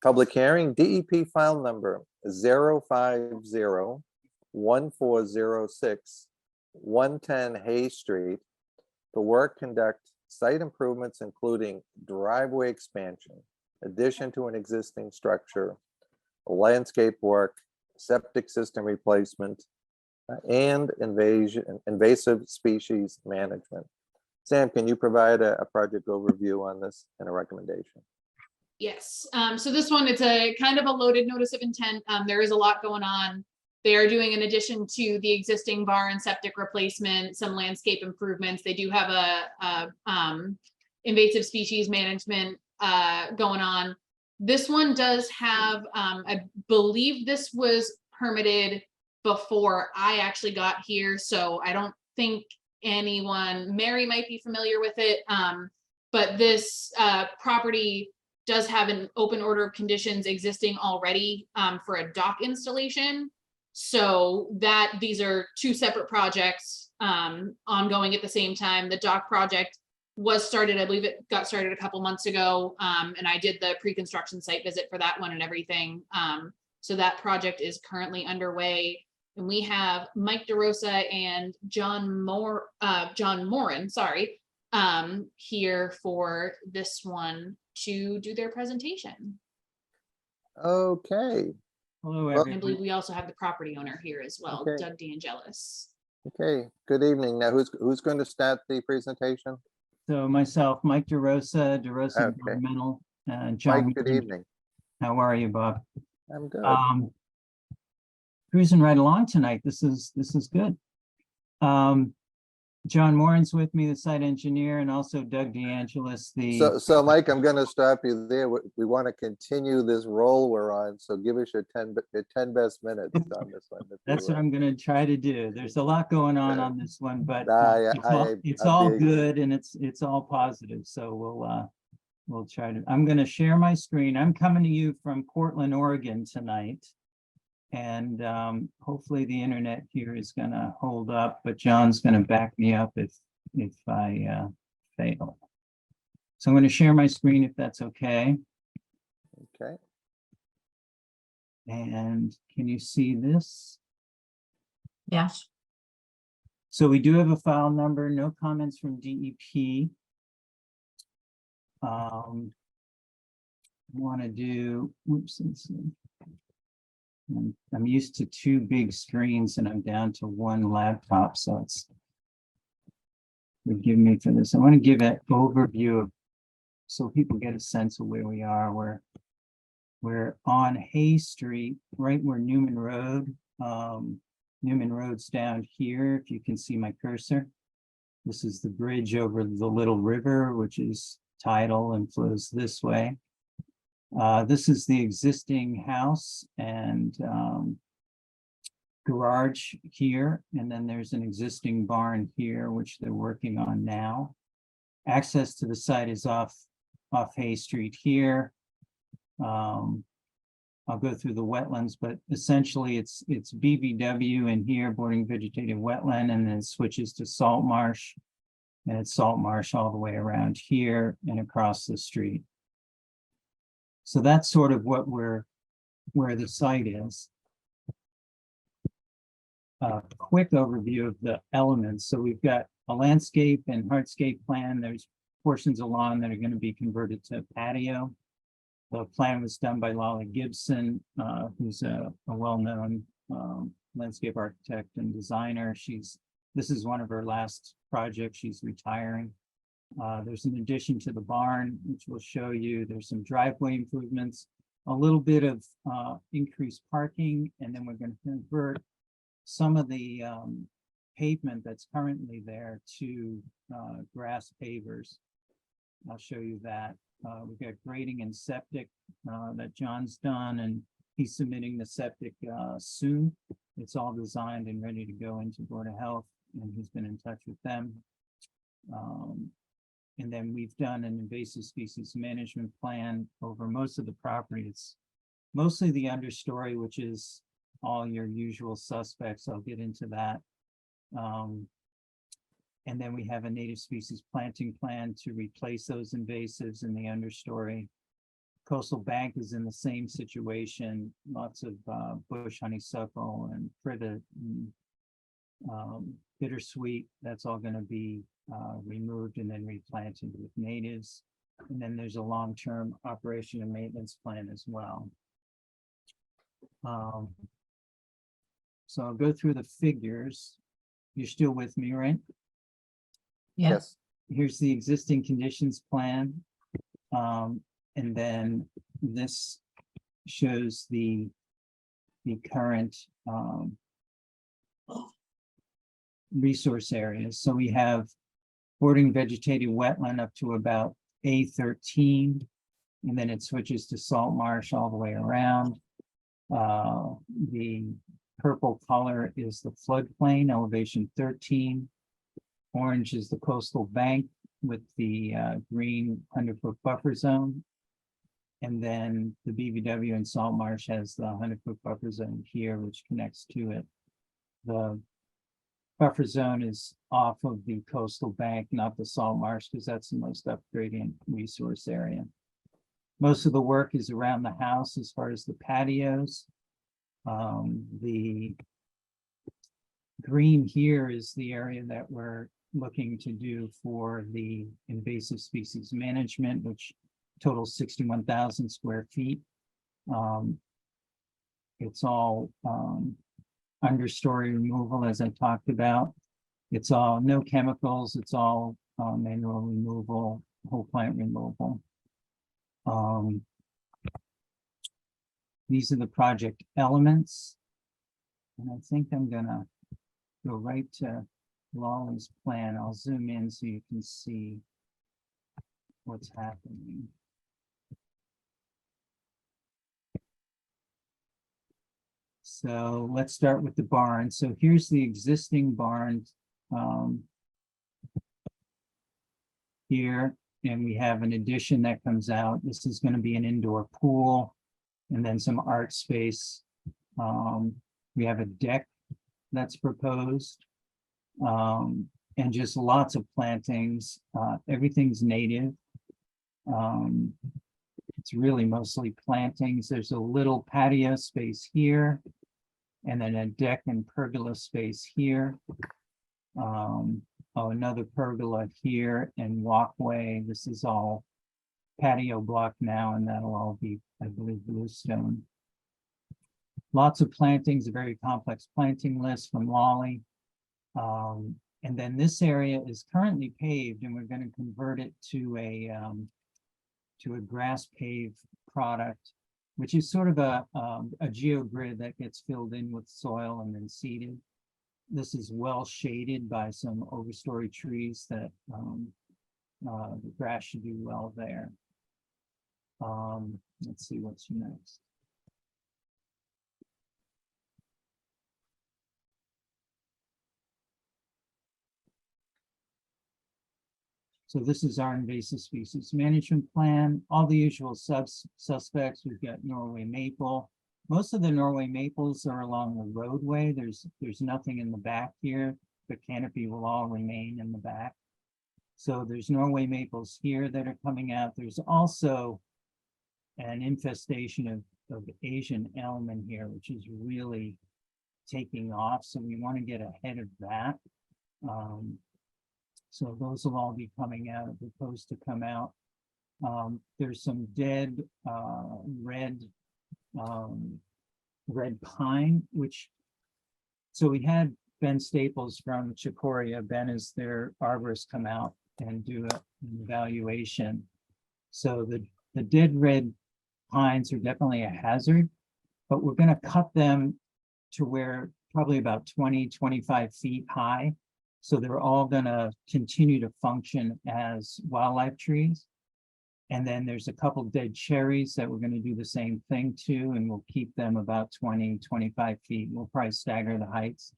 Public hearing, DEP file number 050-1406, 110 Hay Street. The work conduct site improvements including driveway expansion, addition to an existing structure, landscape work, septic system replacement, and invasive species management. Sam, can you provide a project overview on this and a recommendation? Yes, so this one, it's a kind of a loaded notice of intent. There is a lot going on. They are doing, in addition to the existing bar and septic replacement, some landscape improvements. They do have a invasive species management going on. This one does have, I believe this was permitted before I actually got here, so I don't think anyone, Mary might be familiar with it. But this property does have an open order of conditions existing already for a dock installation. So that these are two separate projects ongoing at the same time. The dock project was started, I believe it got started a couple months ago. And I did the pre-construction site visit for that one and everything. So that project is currently underway. And we have Mike DeRosa and John Moran, sorry, here for this one to do their presentation. Okay, Hello, Well- I believe everyone. we also have the property owner here as well, Okay. Doug DeAngelis. okay. Good evening. Now, who's going to start the presentation? So myself, Mike DeRosa, DeRosa Okay. Environmental, John. Mike, good Wheaton. evening. How are you, Bob? I'm good. Cruising right along tonight. This is good. John Moran's with me, the site engineer, and also Doug DeAngelis, the. So Mike, I'm going to stop you there. We want to continue this roll we're on, so give us your 10 best minutes on this one. if you That's what will. I'm gonna try to do. There's a lot going on this one, but it's I'm all being- good and it's all positive. So we'll try to, I'm gonna share my screen. I'm coming to you from Portland, Oregon tonight. And hopefully the internet here is gonna hold up, but John's gonna back me up if I fail. So I'm gonna share my screen if that's okay. Okay, And can you see this? Yes. So we do have a file number, no comments from DEP. Want to do, whoops, let's see. I'm used to two big screens and I'm down to one laptop, so it's forgive me for this. I want to give an overview of so people get a sense of where we are. We're on Hay Street, right where Newman Road. Newman Road's down here, if you can see my cursor. This is the bridge over the Little River, which is tidal and flows this way. This is the existing house and garage here, and then there's an existing barn here, which they're working on now. Access to the site is off Hay Street here. I'll go through the wetlands, but essentially it's BVW in here, bordering vegetative wetland, and then it switches to salt marsh. And it's salt marsh all the way around here and across the street. So that's sort of where the site is. A quick overview of the elements. So we've got a landscape and hardscape plan. There's portions of lawn that are going to be converted to patio. The plan was done by Lolly Gibson, who's a well-known landscape architect and designer. This is one of her last projects. She's retiring. There's an addition to the barn, which we'll show you. There's some driveway improvements, a little bit of increased parking, and then we're going to convert some of the pavement that's currently there to grass pavers. I'll show you that. We've got grading and septic that John's done, and he's submitting the septic soon. It's all designed and ready to go into Board of Health, and he's been in touch with them. And then we've done an invasive species management plan over most of the property. It's mostly the understory, which is all your usual suspects. I'll get into that. And then we have a native species planting plan to replace those invasives in the understory. Coastal Bank is in the same situation, lots of bush honeysuckle and privet, and, bittersweet. That's all going to be removed and then replanted with natives. And then there's a long-term operation and maintenance plan as well. So I'll go through the figures. You're still with me, right? Yes. Here's the existing conditions plan. And then this shows the current resource areas. So we have bordering vegetative wetland up to about A13. and then it switches to salt marsh all the way around. The purple color is the floodplain, elevation 13. Orange is the coastal bank with the green 100-foot buffer zone. And then the BVW and salt marsh has the 100-foot buffer zone here, which connects to it. The buffer zone is off of the coastal bank, not the salt marsh, because that's the most upgradient resource area. Most of the work is around the house as far as the patios. The green here is the area that we're looking to do for the invasive species management, which totals 61,000 square feet. It's all understory removal, as I talked about. It's all no chemicals, it's all manual removal, whole plant removal. These are the project elements. And I think I'm gonna go right to Lawley's plan. I'll zoom in so you can see what's happening. So let's start with the barn. So here's the existing barn here, and we have an addition that comes out. This is going to be an indoor pool and then some art space. We have a deck that's proposed, and just lots of plantings. Everything's native. It's really mostly plantings. There's a little patio space here, and then a deck and pergola space here. Another pergola here and walkway. This is all patio block now, and that'll all be, I believe, bluestone. Lots of plantings, a very complex planting list from Lawley. And then this area is currently paved, and we're going to convert it to a grass paved product, which is sort of a geogrid that gets filled in with soil and then seeded. This is well shaded by some overstory trees that the grass should do well there. Let's see what's next. So this is our invasive species management plan. All the usual suspects. We've got Norway maple. Most of the Norway maples are along the roadway. There's nothing in the back here. The canopy will all remain in the back. So there's Norway maples here that are coming out. There's also an infestation of Asian elm in here, which is really taking off. So we want to get ahead of that. So those will all be coming out, or proposed to come out. There's some dead red pine, which, so we had Ben Staples from Chicoria. Ben is their arborist, come out and do an evaluation. So the dead red pines are definitely a hazard, but we're going to cut them to where probably about 20-25 feet high. So they're all going to continue to function as wildlife trees. And then there's a couple dead cherries that we're going to do the same thing to, and we'll keep them about 20-25 feet. We'll probably stagger the heights.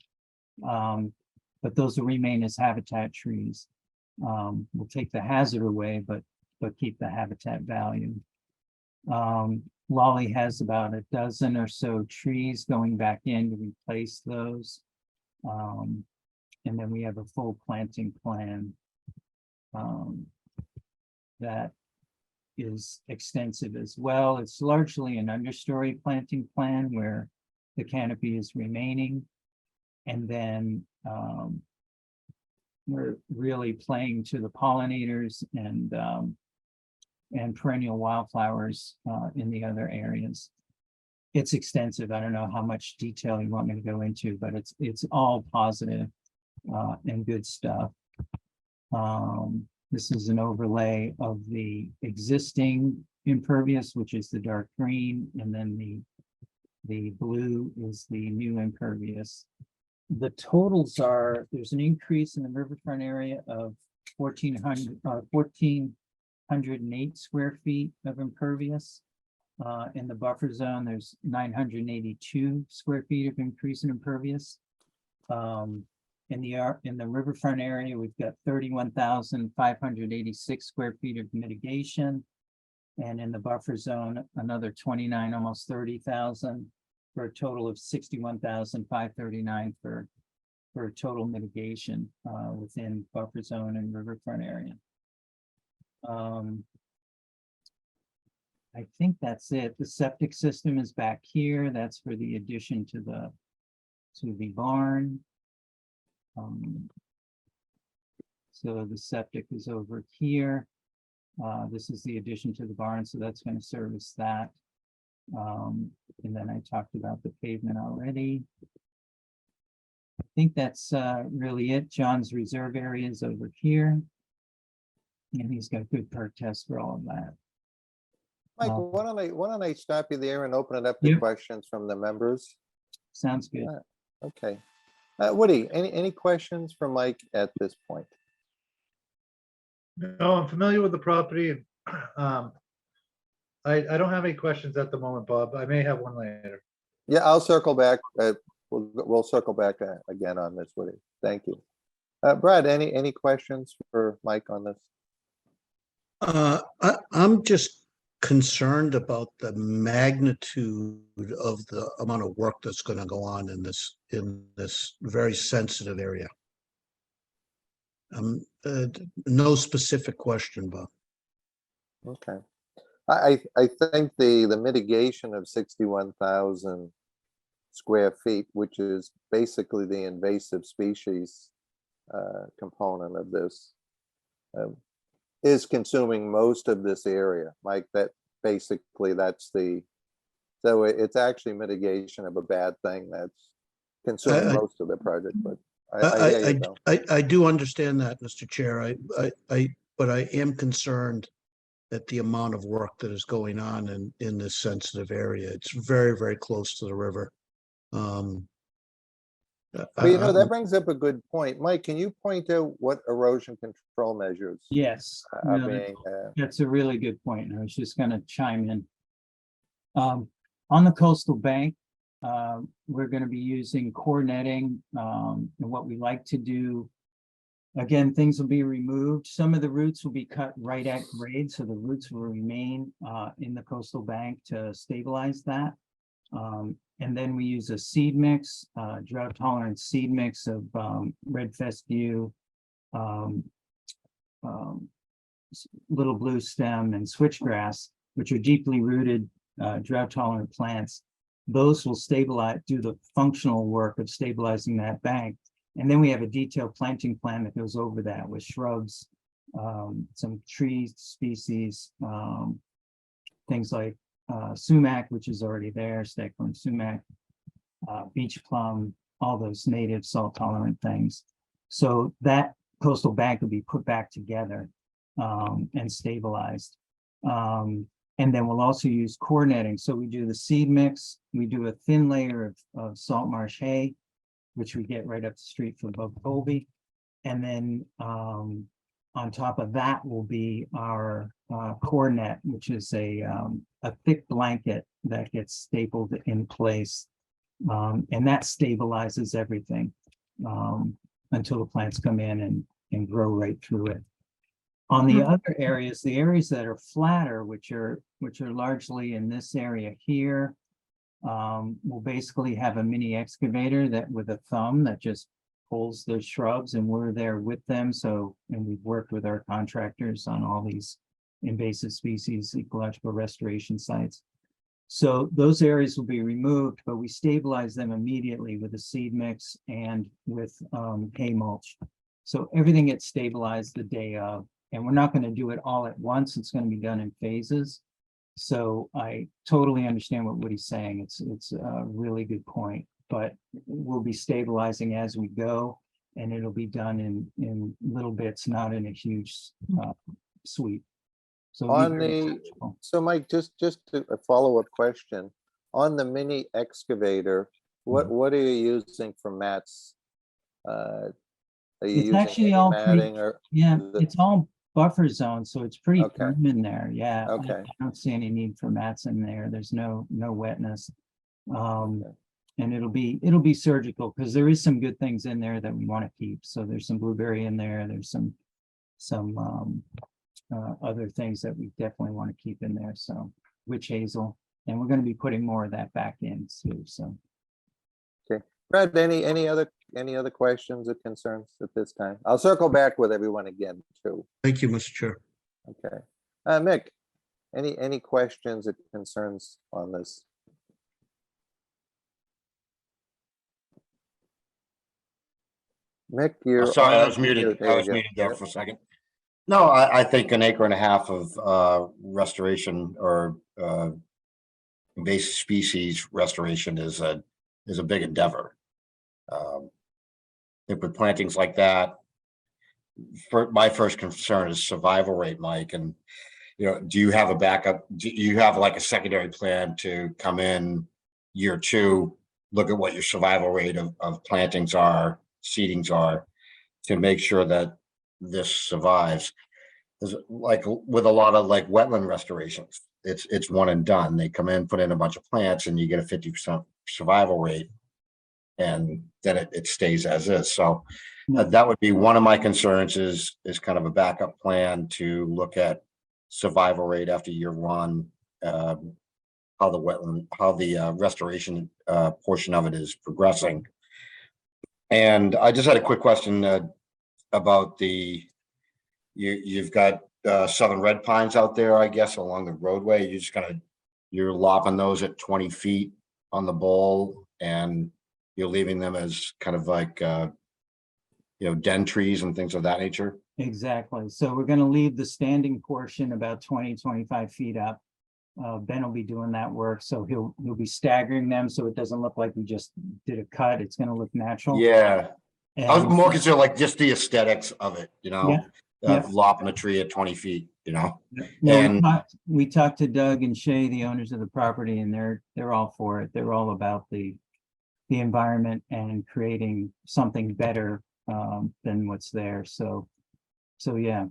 But those will remain as habitat trees. We'll take the hazard away, but keep the habitat value. Lawley has about a dozen or so trees going back in to replace those. And then we have a full planting plan that is extensive as well. It's largely an understory planting plan where the canopy is remaining. And then we're really playing to the pollinators and perennial wildflowers in the other areas. It's extensive. I don't know how much detail you want me to go into, but it's all positive and good stuff. This is an overlay of the existing impervious, which is the dark green, and then the blue is the new impervious. The totals are, there's an increase in the riverfront area of 14 108 square feet of impervious. In the buffer zone, there's 982 square feet of increase in impervious. In the riverfront area, we've got 31,586 square feet of mitigation. And in the buffer zone, another 29, almost 30,000, for a total of 61,539 for total mitigation within buffer zone and riverfront area. I think that's it. The septic system is back here. That's for the addition to the barn. So the septic is over here. This is the addition to the barn, so that's going to service that. And then I talked about the pavement already. I think that's really it. John's reserve area is over here. And he's got good perk tests for all of that. Mike, why don't I stop you there and open it up to Yep. questions from the members? Sounds good. Okay. Woody, any questions for Mike at this point? No, I'm familiar with the property. And I don't have any questions at the moment, Bob. I may have one later. Yeah, I'll circle back. We'll circle back again on this, Woody. Thank you. Brad, any questions for Mike on this? I'm just concerned about the magnitude of the amount of work that's going to go on in this very sensitive area. No specific question, Bob. Okay. I think the mitigation of 61,000 square feet, which is basically the invasive species component of this, is consuming most of this area. Mike, that basically so it's actually mitigation of a bad thing that's consuming most of the project, but I hear you, though. I do understand that, Mr. Chair. But I am concerned at the amount of work that is going on in this sensitive area. It's very, very close to the river. But that brings up a good point. Mike, can you point out what erosion control measures Yes, are no, being? that's a really good point. I was just going to chime in. On the coastal bank, we're going to be using core netting. And what we like to do, again, things will be removed. Some of the roots will be cut right at grade, so the roots will remain in the coastal bank to stabilize that. And then we use a seed mix, drought tolerant seed mix of red fescue, little blue stem, and switchgrass, which are deeply rooted drought tolerant plants. Those will stabilize, do the functional work of stabilizing that bank. And then we have a detailed planting plan that goes over that with shrubs, some tree species, things like sumac, which is already there, staghorn sumac, beach plum, all those native salt tolerant things. So that coastal bank will be put back together and stabilized. And then we'll also use core netting. So we do the seed mix, we do a thin layer of salt marsh hay, which we get right up the street from above Colby. And then on top of that will be our core net, which is a thick blanket that gets stapled in place. And that stabilizes everything until the plants come in and grow right through it. On the other areas, the areas that are flatter, which are largely in this area here, we'll basically have a mini excavator that with a thumb that just pulls those shrubs, and we're there with them. So, and we've worked with our contractors on all these invasive species ecological restoration sites. So those areas will be removed, but we stabilize them immediately with a seed mix and with hay mulch. So everything gets stabilized the day of, and we're not going to do it all at once. It's going to be done in phases. So I totally understand what Woody's saying. It's a really good point, but we'll be stabilizing as we go, and it'll be done in little bits, not in a huge sweep. So So Mike, just a follow-up question on the mini excavator. What are you using for mats? Are you it's using actually all matting or? it's all buffer zone, so it's pretty Okay. firm in there, yeah. Okay. I don't see any need for mats in there. There's no wetness. Okay. And it'll be surgical, because there is some good things in there that we want to keep. So there's some blueberry in there, there's some other things that we definitely want to keep in there, so witch hazel. And we're going to be putting more of that back in too, so. Brad, any other questions or concerns at this time? I'll circle back with everyone again too. Thank you, Mr. Chair. Okay. Mick, any questions or concerns on this? Mick, you're. Sorry, I on was muted. mute. I was you go. muted there Yep. for a second. No, I think an acre and a half of restoration or invasive species restoration is a big endeavor. I think with plantings like that, my first concern is survival rate, Mike. And do you have a backup? Do you have like a secondary plan to come in year 2, look at what your survival rate of plantings are, seedings are, to make sure that this survives? Because like with a lot of like wetland restorations, it's one and done. They come in, put in a bunch of plants, and you get a 50% survival rate, and then it stays as is. So that would be one of my concerns, is kind of a backup plan to look at survival rate after year 1, how the restoration portion of it is progressing. And I just had a quick question about you've got southern red pines out there, I guess, along the roadway. You're lopping those at 20 feet on the bowl, and you're leaving them as kind of like den trees and things of that nature. Exactly. So we're going to leave the standing portion about 20-25 feet up. Ben will be doing that work, so he'll be staggering them so it doesn't look like we just did a cut. It's going to look natural. Yeah, I was And- more concerned like just the aesthetics of it, Yeah. lopping a tree at 20 feet, No, And- we talked to Doug and Shay, the owners of the property, and they're all for it. They're all about the environment and creating something better than what's there. So yeah,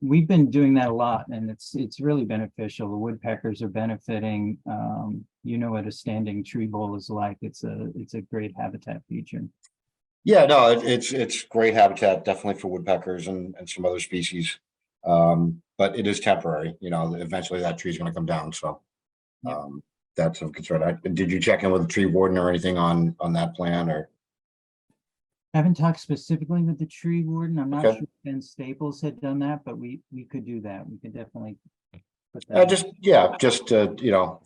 we've been doing that a lot, and it's really beneficial. The woodpeckers are benefiting. What a standing tree bowl is like. It's a great habitat feature. Yeah, no, it's great habitat, definitely for woodpeckers and some other species. But it is temporary, eventually that tree's gonna come down, so. That's of concern. Did you check in with the tree warden or anything on that plan, or? I haven't talked specifically with the tree warden. I'm not Okay. sure if Ben Staples had done that, but we could do that. We could definitely put that. Just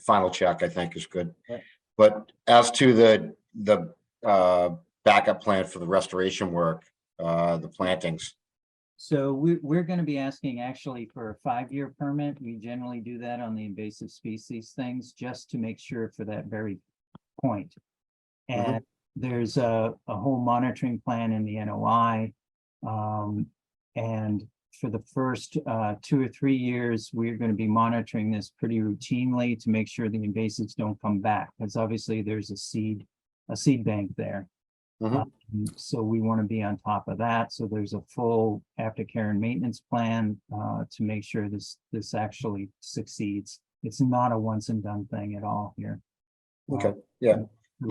final check, I think is good. Yeah. But as to the backup plan for the restoration work, the plantings. So we're going to be asking actually for a 5-year permit. We generally do that on the invasive species things, just to make sure for that very point. And there's a whole monitoring plan in the NOI. And for the first 2 or 3 years, we're going to be monitoring this pretty routinely to make sure the invasives don't come back, because obviously there's a seed bank there. So we want to be on top of that. So there's a full aftercare and maintenance plan to make sure this actually succeeds. It's not a once and done thing at all here. Okay, yeah,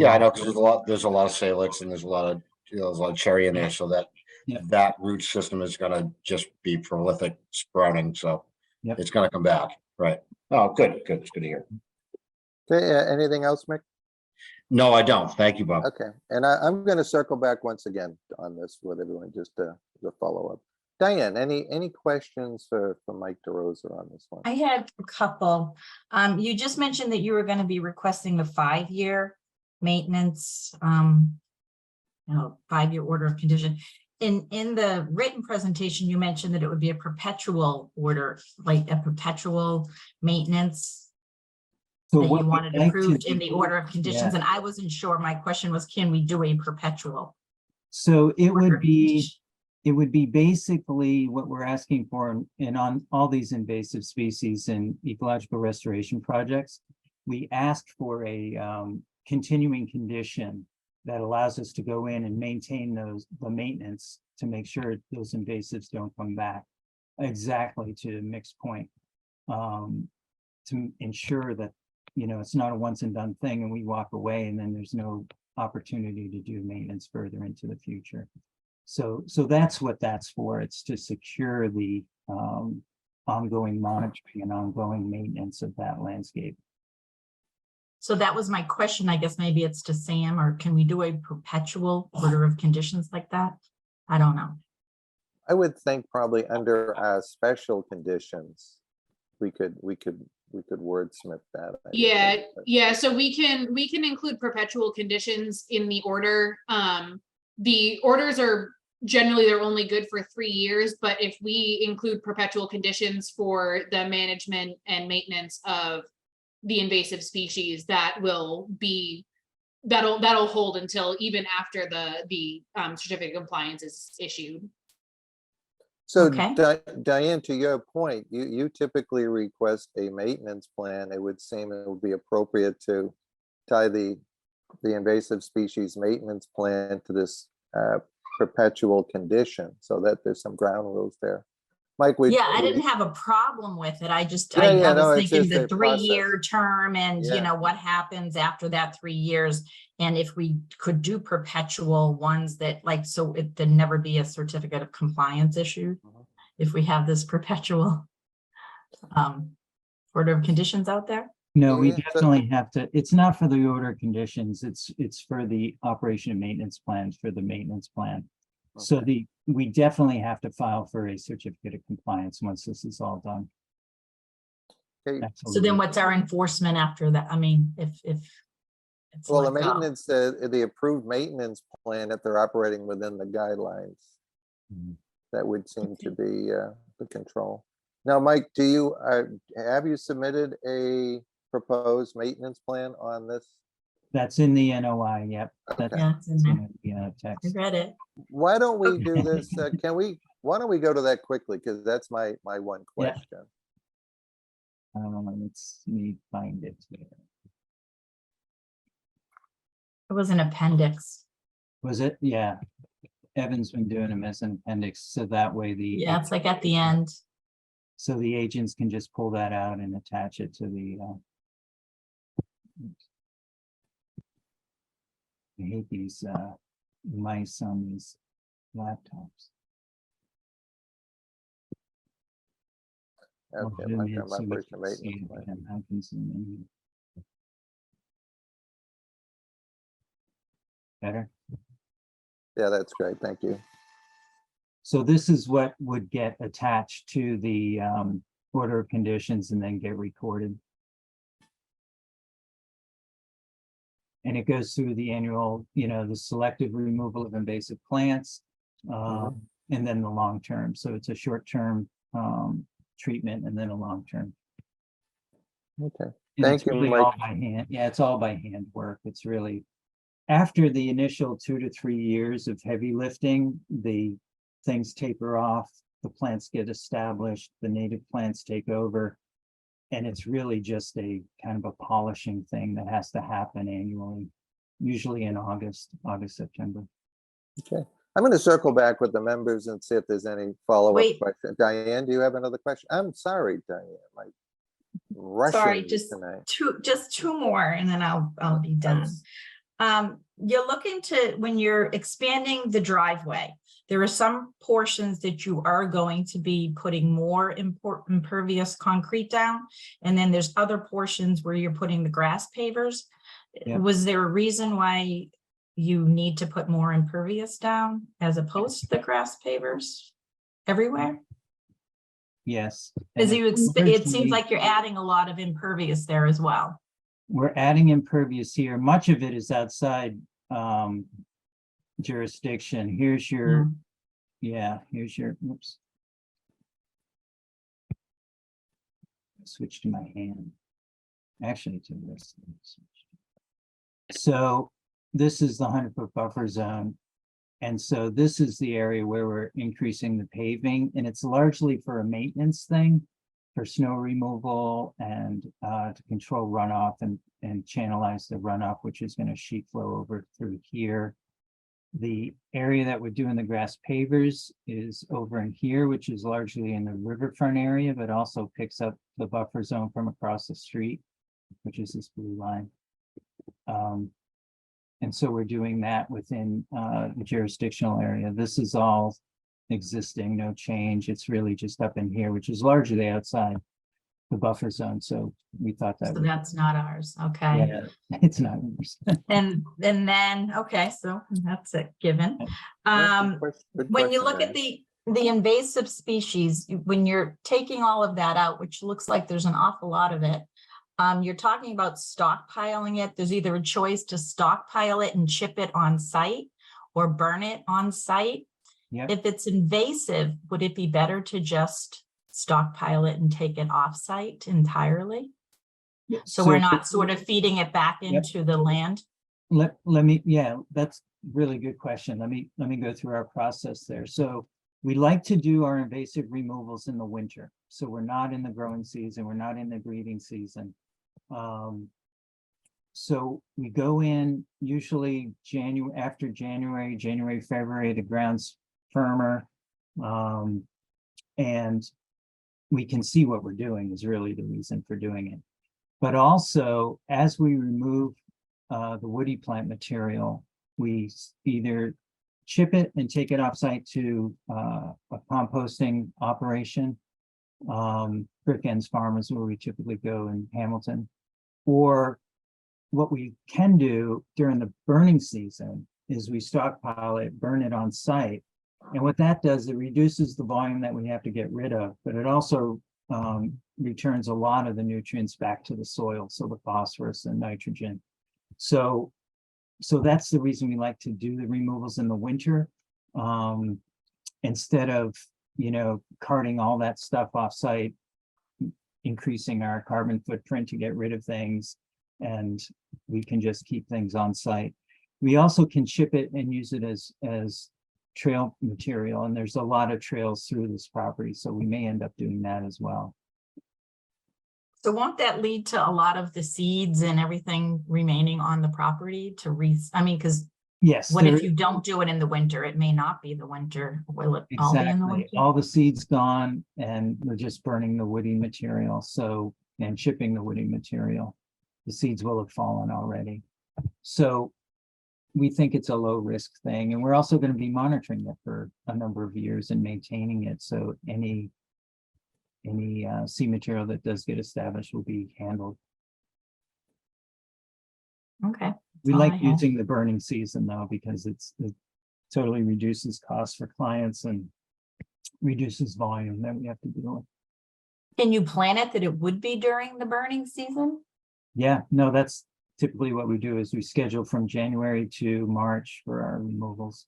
I know, because there's a lot of salix, and there's a lot of cherry in there, so that root system is gonna just be prolific sprouting, so it's gonna come back, right? Oh, good, it's good to hear. Okay, anything else, Mick? No, I don't. Thank you, Bob. Okay, and I'm going to circle back once again on this with everyone, just to follow up. Diane, any questions for Mike DeRosa on this one? I had a couple. You just mentioned that you were going to be requesting a 5-year maintenance, 5-year order of condition. In the written presentation, you mentioned that it would be a perpetual order, like a perpetual maintenance So that what you we'd wanted like to approved in do- the order of conditions, Yeah. and I wasn't sure. My question was, can we do a perpetual? So it order would of be. condition? It would be basically what we're asking for and on all these invasive species and ecological restoration projects. We asked for a continuing condition that allows us to go in and maintain the maintenance to make sure those invasives don't come back. exactly to Mick's point. To ensure that, it's not a once and done thing and we walk away and then there's no opportunity to do maintenance further into the future. So that's what that's for. It's to secure the ongoing monitoring and ongoing maintenance of that landscape. So that was my question. I guess maybe it's to Sam, or can we do a perpetual order of conditions like that? I don't know. I would think probably under special conditions, we could wordsmith that. I would Yeah, think, but- yeah, so we can include perpetual conditions in the order. The orders are generally, they're only good for 3 years, but if we include perpetual conditions for the management and maintenance of the invasive species, that'll hold until even after the certificate of compliance is issued. So Okay. Diane, to your point, you typically request a maintenance plan. It would seem it would be appropriate to tie the invasive species maintenance plan to this perpetual condition so that there's some ground rules there. Mike, Yeah, I didn't have a problem with it. I just, Yeah, I yeah, no, was it's thinking just the a 3-year term and, Yeah. what happens after that 3 years. And if we could do perpetual ones that so there'd never be a certificate of compliance issued. Mhm. If we have this perpetual order of conditions out there. No, we Yeah, so- definitely have to, it's not for the order of conditions, it's for the operation and maintenance plans for the maintenance plan. So we definitely have to file for a certificate of compliance once this is all done. Okay, So Absolutely. then what's our enforcement after that? I mean, if it's well, the let go. maintenance, the approved maintenance plan, if they're operating within the guidelines, Mhm. that would seem to be the control. Now, Mike, have you submitted a proposed maintenance plan on this? That's in the NOI, yep. That's Okay. Yeah, it's in in there. the I text. read it. Why don't we do this? Why don't we go to that quickly? Because that's my one Yeah. question. Let's me find it here. It was an appendix. Was it? Yeah. Evan's been doing them as an appendix, so that way Yeah, it's like at the end. so the agents can just pull that out and attach it to the I hate these mice on these laptops. I'll Okay, zoom in long-term so we operation can see maintenance it plan. again. I can zoom in. Better. Yeah, that's great. Thank you. So this is what would get attached to the order of conditions and then get recorded. And it goes through the annual, the selective removal of invasive plants, and then the long term. So it's a short term treatment and then a long term. Okay, And thank it's you, really Mike. all by hand. Yeah, it's all by hand work. It's really after the initial 2 to 3 years of heavy lifting, the things taper off, the plants get established, the native plants take over. And it's really just a kind of a polishing thing that has to happen annually, usually in August, September. Okay, I'm going to circle back with the members and see if there's any follow-up Wait. question. Diane, do you have another question? I'm sorry, Diane, like Sorry, rushing just tonight. just two more and then I'll be done. You're looking to, when you're expanding the driveway, there are some portions that you are going to be putting more impervious concrete down. And then there's other portions where you're putting the grass pavers. Yeah. Was there a reason why you need to put more impervious down as opposed to the grass pavers everywhere? Yes. Because and it seems originally, like you're adding a lot of impervious there as well. we're adding impervious here. Much of it is outside jurisdiction. Here's your, here's your, whoops. Switch to my hand. Actually to this. So this is the 100-foot buffer zone. And so this is the area where we're increasing the paving, and it's largely for a maintenance thing, for snow removal and to control runoff and channelize the runoff, which is going to sheet flow over through here. The area that we're doing the grass pavers is over in here, which is largely in the riverfront area, but also picks up the buffer zone from across the street, which is this blue line. And so we're doing that within the jurisdictional area. This is all existing, no change. It's really just up in here, which is largely outside the buffer zone. So we thought that So would, that's not ours, okay? yeah, it's not. And then, okay, so that's a given. Good When you question, look at Randy. the invasive species, when you're taking all of that out, which looks like there's an awful lot of it, you're talking about stockpiling it. There's either a choice to stockpile it and chip it on site or burn it on site. Yep. If it's invasive, would it be better to just stockpile it and take it off site entirely? So we're not sort of feeding it back Yep. into the land? Let me, yeah, that's a really good question. Let me go through our process there. So we like to do our invasive removals in the winter. So we're not in the growing season, we're not in the breeding season. So we go in usually after January, February, the ground's firmer. And we can see what we're doing is really the reason for doing it. But also, as we remove the woody plant material, we either chip it and take it offsite to a composting operation. Brick Ends Farm is where we typically go in Hamilton. Or what we can do during the burning season is we stockpile it, burn it on site. And what that does, it reduces the volume that we have to get rid of, but it also returns a lot of the nutrients back to the soil, so the phosphorus and nitrogen. So that's the reason we like to do the removals in the winter, instead of, carting all that stuff off site, increasing our carbon footprint to get rid of things, and we can just keep things on site. We also can ship it and use it as trail material, and there's a lot of trails through this property, so we may end up doing that as well. So won't that lead to a lot of the seeds and everything remaining on the property because Yes. what if you don't do it in the winter? It may not be the winter. Will it all be in the Exactly. winter? All the seeds gone, and we're just burning the woody material, and shipping the woody material. The seeds will have fallen already. So we think it's a low risk thing, and we're also going to be monitoring it for a number of years and maintaining it. So any seed material that does get established will be handled. Okay. We all I like had. using the burning season though, because it totally reduces costs for clients and reduces volume that we have to deal with. Can you plan it that it would be during the burning season? Yeah, no, that's typically what we do is we schedule from January to March for our removals.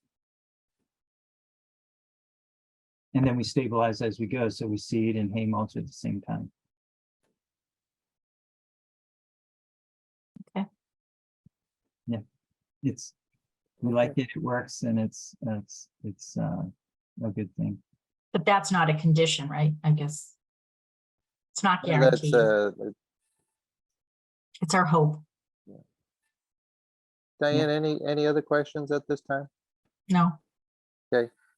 And then we stabilize as we go, so we seed and hay mulch at the same time. Okay. Yeah, we like it, it works, and it's a good thing. But that's not a condition, right? I guess. It's not And that's, guaranteed. It's our hope. Diane, any other questions at this time? No.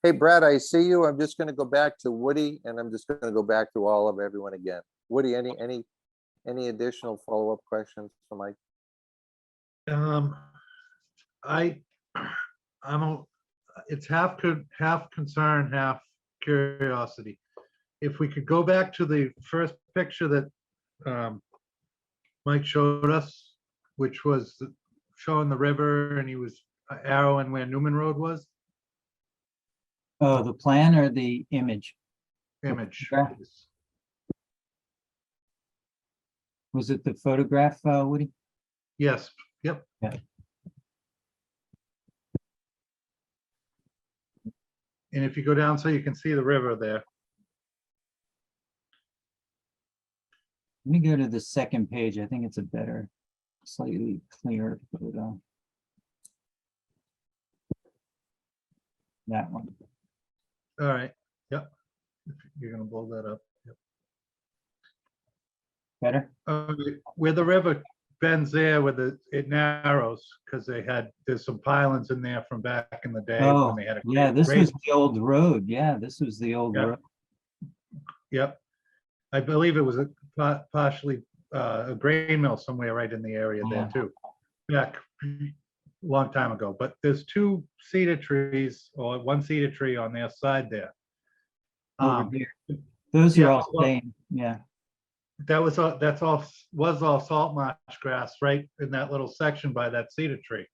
Hey, Brad, I see you. I'm just gonna go back to Woody, and I'm just gonna go back to all of everyone again. Woody, any additional follow-up questions for Mike? It's half concern, half curiosity. If we could go back to the first picture that Mike showed us, which was showing the river, and he was arrowing where Newman Road was. Oh, the plan or the image? Image. Photograph? Was it the photograph, Woody? Yes, yep. Yeah. And if you go down so you can see the river there. Let me go to the second page. I think it's a better, slightly clearer photo. That one. All right, yep. You're gonna blow that up. Yep. Better? Where the river bends there with it narrows because there's some pylons in there from back in the day Oh, when they had a. yeah, this great- was the old road. Yeah, this was the old Yeah. road. Yep. I believe it was partially a grain mill somewhere right in the area there Yeah. too. Back a long time ago, but there's 2 cedar trees or 1 cedar tree on their side there. Over Um, here. Those are yeah, all well- staying, yeah. was all salt marsh grass right in that little section by that cedar tree.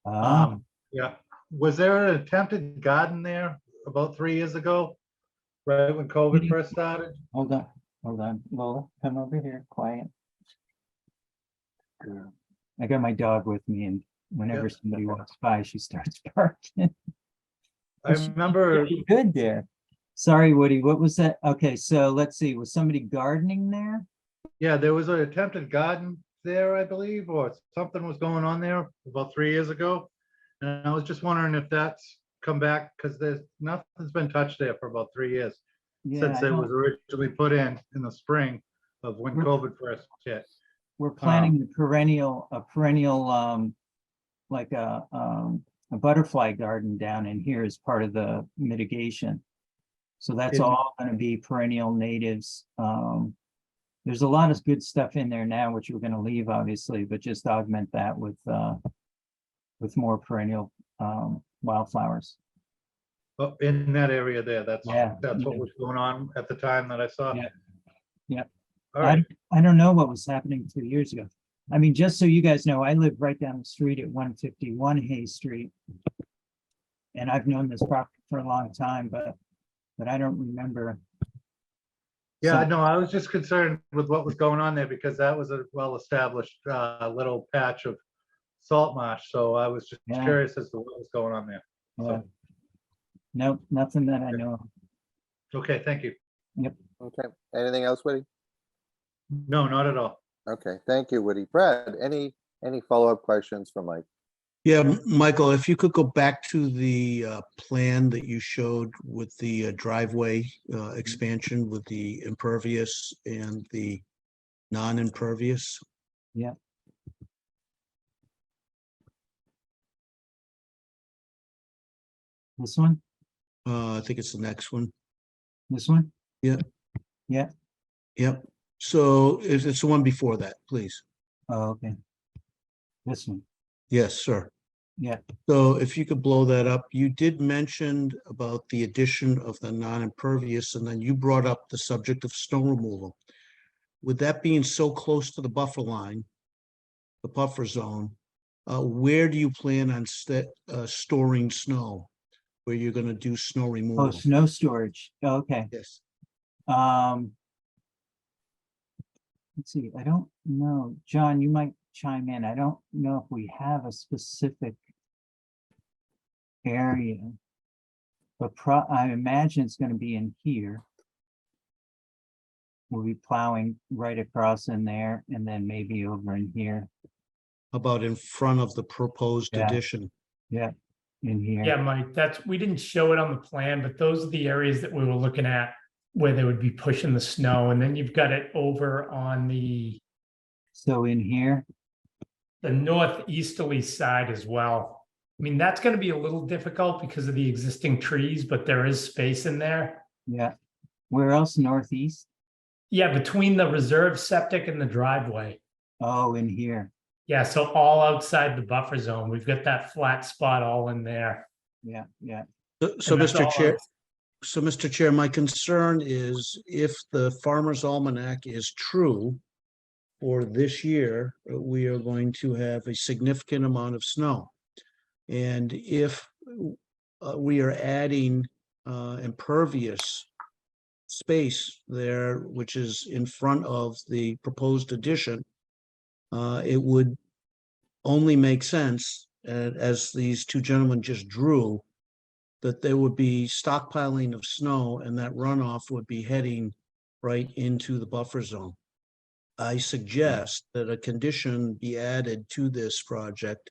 Ah, Yeah. Was there an attempted garden there about 3 years ago? Right when COVID first started? hold on, Lola, come over here, quiet. I got my dog with me and whenever somebody walks by, she starts barking. I remember, Pretty good there. Sorry, Woody, what was that? Okay, so let's see, was somebody gardening there? yeah, there was an attempted garden there, I believe, or something was going on there about 3 years ago. And I was just wondering if that's come back, because nothing's been touched there for about 3 years. Yeah, Since I it know. was originally put in the spring of when We're- COVID first hit. We're planning a perennial, like a butterfly garden down in here as part of the mitigation. So that's In- all gonna be perennial natives. There's a lot of good stuff in there now, which we're gonna leave obviously, but just augment that with more perennial, wildflowers. Oh, in that area there, that's Yeah, what yeah. was going on at the time that I saw. Yeah, yeah. All right, I don't know what was happening 2 years ago. I mean, just so you guys know, I live right down the street at 151 Hay Street. And I've known this property for a long time, but I don't remember. yeah, So- no, I was just concerned with what was going on there because that was a well-established little patch of salt marsh. So I was just Yeah. curious as to what was going on there. Yeah. Nope, nothing that I know of. Okay, thank you. Okay, anything else, Woody? No, not at all. Okay, thank you, Woody. Brad, any follow-up questions for Mike? Yeah, Michael, if you could go back to the plan that you showed with the driveway expansion with the impervious and the non-impervious. Yeah. This one, I think it's the next one. this one? Yeah. Yeah. Yep. So it's the one before that, please. Oh, okay. This one, Yes, sir. yeah. So if you could blow that up, you did mention about the addition of the non-impervious, and then you brought up the subject of snow removal. With that being so close to the buffer line, the buffer zone, where do you plan on storing snow? Where you're gonna do snow Oh, removal? snow storage, okay. Yes. Let's see, I don't know, John, you might chime in. I don't know if we have a specific area. But I imagine it's gonna be in here. We'll be plowing right across in there and then maybe over in here, About in front of the proposed Yeah. addition? in here. Yeah, Mike, we didn't show it on the plan, but those are the areas that we were looking at where they would be pushing the snow. And then you've got it over on the So in here, northeasterly side as well. I mean, that's going to be a little difficult because of the existing trees, but there is space in there. yeah. Where else? Northeast? Yeah, between the reserve septic and the driveway. Oh, in here. Yeah, so all outside the buffer zone. We've got that flat spot all in there. Yeah, yeah. So, And that's Mr. all Chair, Mr. Chair, my concern is if the Farmer's Almanac is true for this year, we are going to have a significant amount of snow. And if we are adding impervious space there, which is in front of the proposed addition, it would only make sense, as these two gentlemen just drew, that there would be stockpiling of snow and that runoff would be heading right into the buffer zone. I suggest that a condition be added to this project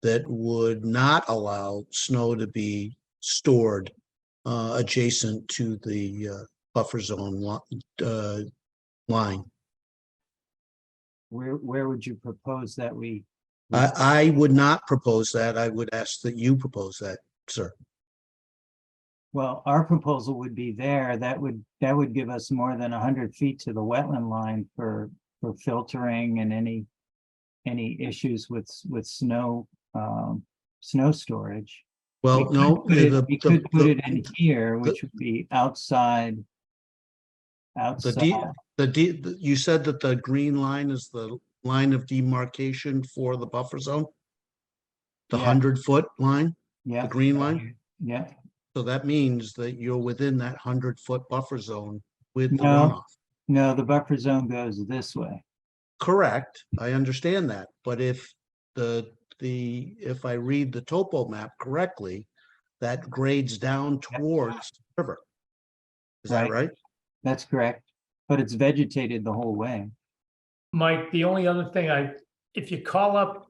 that would not allow snow to be stored adjacent to the buffer zone line. where would you propose that we? I would not propose that. I would ask that you propose that, sir. Well, our proposal would be there. That would give us more than 100 feet to the wetland line for filtering and any issues with snow storage. Well, no. We could put it in here, which would be outside. You said that the green line is the line of demarcation for the buffer zone? The Yeah. 100-foot line, Yeah. the green line? Yeah. So that means that you're within that 100-foot buffer zone with the No. runoff. No, the buffer zone goes this way. Correct, I understand that, but if if I read the topo map correctly, that grades down towards the river. Is that right? That's correct, but it's vegetated the whole way. Mike, the only other thing if you call up,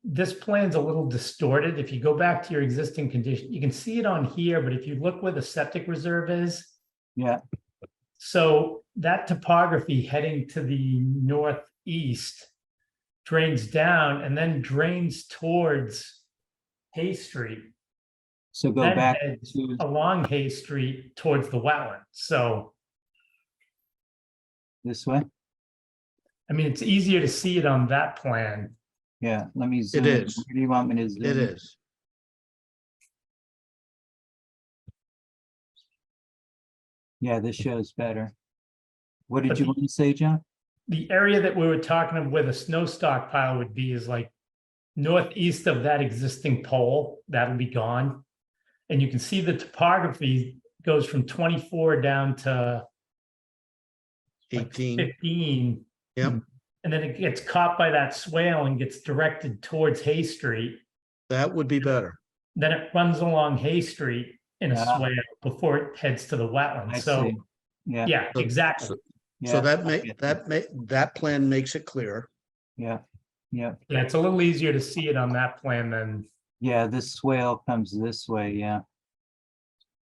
this plan's a little distorted. If you go back to your existing condition, you can see it on here, but if you look where the septic reserve is. Yeah. So that topography heading to the northeast drains down and then drains towards Hay Street. So go then back heads to, along Hay Street towards the wetland. So, this way. I mean, it's easier to see it on that plan. Yeah, let me zoom. It in. is. Where do you want me to zoom? It in? is. Yeah, this shows better. What did But you want to say, John? The area that we were talking of where the snow stockpile would be is like northeast of that existing pole. That'll be gone. And you can see the topography goes from 24 down to like 18. 15. Yep. And then it gets caught by that swale and gets directed towards Hay Street. That would be better. Then it runs along Hay Street in a Ah. swale before it heads to the wetland. I So, see. Yeah. yeah, exactly. So Yeah, that I get that plan makes it clear. Yeah, yeah, Yeah, it's a little easier to see it on that plan than, yeah, this swale comes this way, yeah.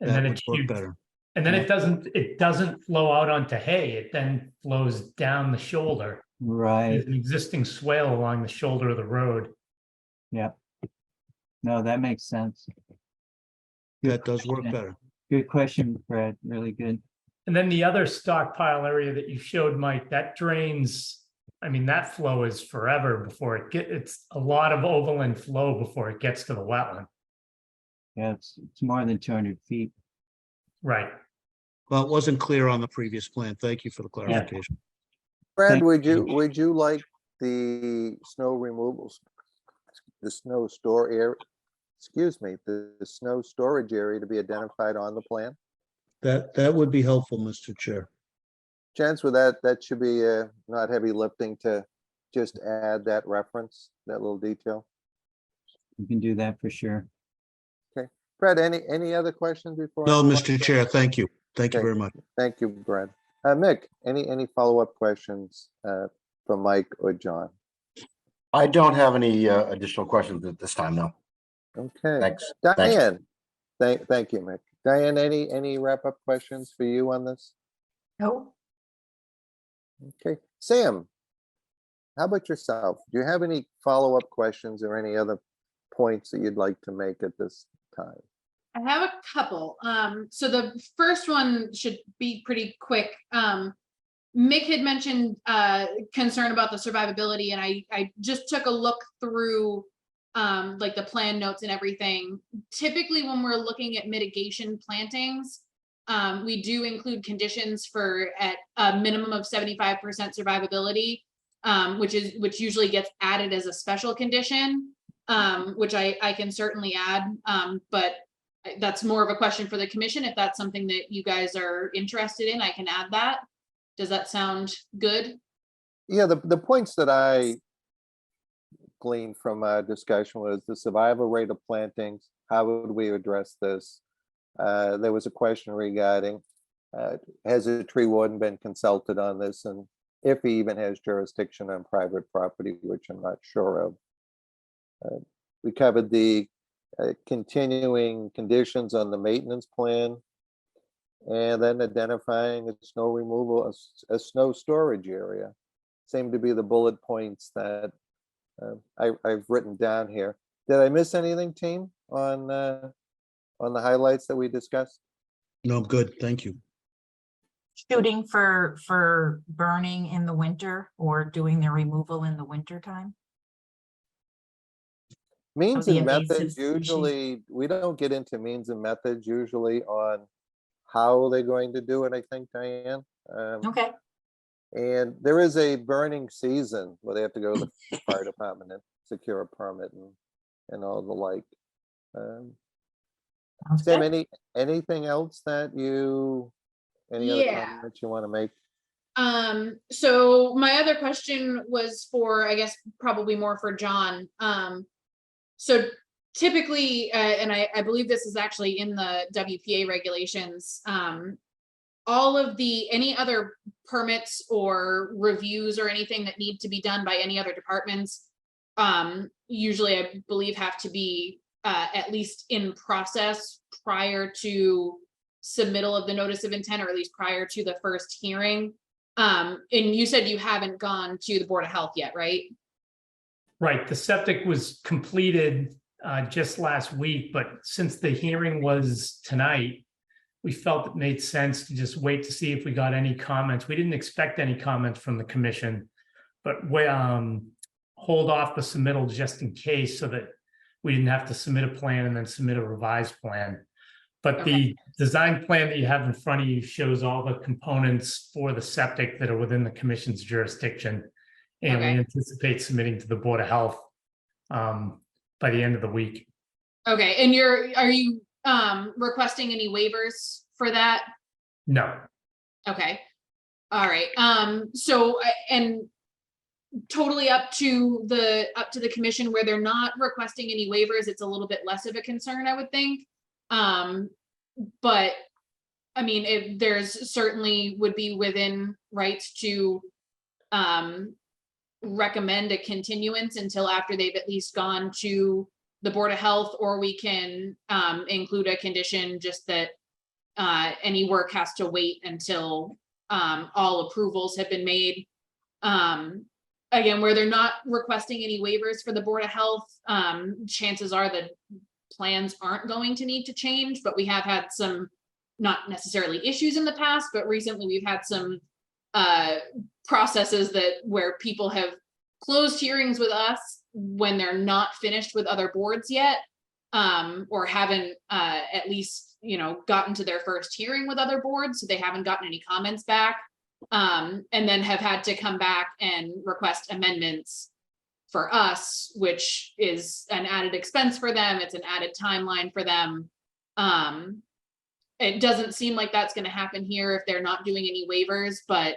and That then would it's work huge. better. And then Yeah. it doesn't flow out onto hay. It then flows down the shoulder. Right, There's an existing swale along the shoulder of the road. yeah. No, that makes sense. Good That does work question. better. Good question, Fred, really good. And then the other stockpile area that you showed, Mike, that drains, I mean, that flow is forever before it's a lot of overland flow before it gets to the wetland. Yeah, it's more than 200 feet. Right. Well, it wasn't clear on the previous plan. Thank you for the clarification. Brad, Thank would you like the snow removals, the snow store area, excuse me, the snow storage area to be identified on the plan? That would be helpful, Mr. Chair. Gents, with that should be not heavy lifting to just add that reference, that little detail. You can do that for sure. Brad, any other questions before? I No, move on? Mr. Chair, thank you. Thank you Okay. very much. Thank you, Brad. Mick, any follow-up questions from Mike or John? I don't have any additional questions at this time, no. Okay. Thanks. Diane, thank you, Mick. Diane, any wrap-up questions for you on this? No, Okay, Sam, how about yourself? Do you have any follow-up questions or any other points that you'd like to make at this time? I have a couple. So the first one should be pretty quick. Mick had mentioned concern about the survivability, and I just took a look through like the plan notes and everything. Typically, when we're looking at mitigation plantings, we do include conditions for at a minimum of 75% survivability, which usually gets added as a special condition, which I can certainly add, but that's more of a question for the commission. If that's something that you guys are interested in, I can add that. Does that sound good? Yeah, the points that I gleaned from our discussion was the survival rate of plantings. How would we address this? There was a question regarding, has a tree warden been consulted on this? And if he even has jurisdiction on private property, which I'm not sure of. We covered the continuing conditions on the maintenance plan. And then identifying a snow removal, a snow storage area. seem to be the bullet points that I've written down here. Did I miss anything, team, on the highlights that we discussed? No, good, thank you. Shooting for burning in the winter or doing the removal in the winter time? Means the and invasive methods, species. usually, we don't get into means and methods usually on how they're going to do it, I think, Diane. Okay, And there is a burning season where they have to go to the fire department and secure a permit and all the like. sounds Sam, good. anything else that any other Yeah. comments you want to make? So my other question was for, I guess, probably more for John. So typically, and I believe this is actually in the WPA regulations, all of any other permits or reviews or anything that need to be done by any other departments, usually I believe have to be at least in process prior to submittal of the notice of intent, or at least prior to the first hearing. And you said you haven't gone to the Board of Health yet, right? Right, the septic was completed just last week, but since the hearing was tonight, we felt it made sense to just wait to see if we got any comments. We didn't expect any comments from the commission, but we hold off the submittal just in case, so that we didn't have to submit a plan and then submit a revised plan. But the design plan that you have in front of you shows all the components for the septic that are within the commission's jurisdiction. And we anticipate submitting to the Board of Health by the end of the week. Okay, and are you requesting any waivers for that? No, Okay. All right. So and totally up to the commission, where they're not requesting any waivers, it's a little bit less of a concern, I would think. But I mean, if there's certainly would be within rights to recommend a continuance until after they've at least gone to the Board of Health, or we can include a condition just that any work has to wait until all approvals have been made. Again, where they're not requesting any waivers for the Board of Health, chances are that plans aren't going to need to change, but we have had some, not necessarily issues in the past, but recently we've had some processes where people have closed hearings with us when they're not finished with other boards yet, or haven't at least, gotten to their first hearing with other boards, so they haven't gotten any comments back, and then have had to come back and request amendments for us, which is an added expense for them. It's an added timeline for them. It doesn't seem like that's going to happen here if they're not doing any waivers, but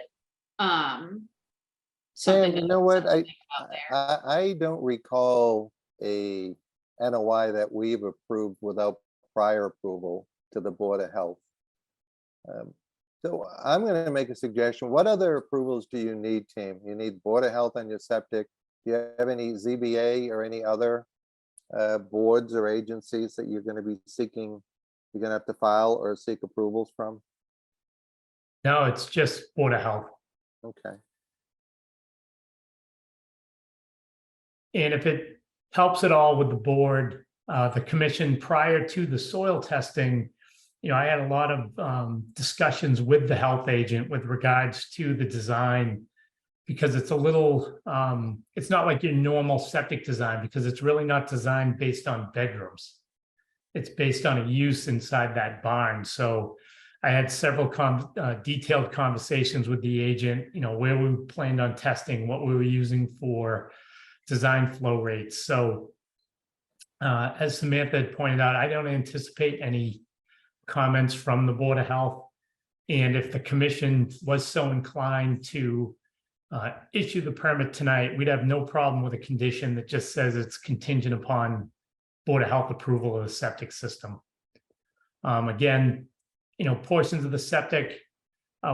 Sam, you know what? I don't recall a NOI that we've approved without prior approval to the Board of Health. So I'm going to make a suggestion. What other approvals do you need, team? You need Board of Health on your septic. Do you have any ZBA or any other boards or agencies that you're going to be seeking, you're going to have to file or seek approvals from? no, it's just Board of Health. Okay. And if it helps at all with the board, the commission, prior to the soil testing, I had a lot of discussions with the health agent with regards to the design, because it's a little, it's not like your normal septic design, because it's really not designed based on bedrooms. It's based on a use inside that barn. So I had several detailed conversations with the agent, where we planned on testing, what we were using for design flow rates. So as Samantha had pointed out, I don't anticipate any comments from the Board of Health. And if the commission was so inclined to issue the permit tonight, we'd have no problem with a condition that just says it's contingent upon Board of Health approval of the septic system. Again, portions of the septic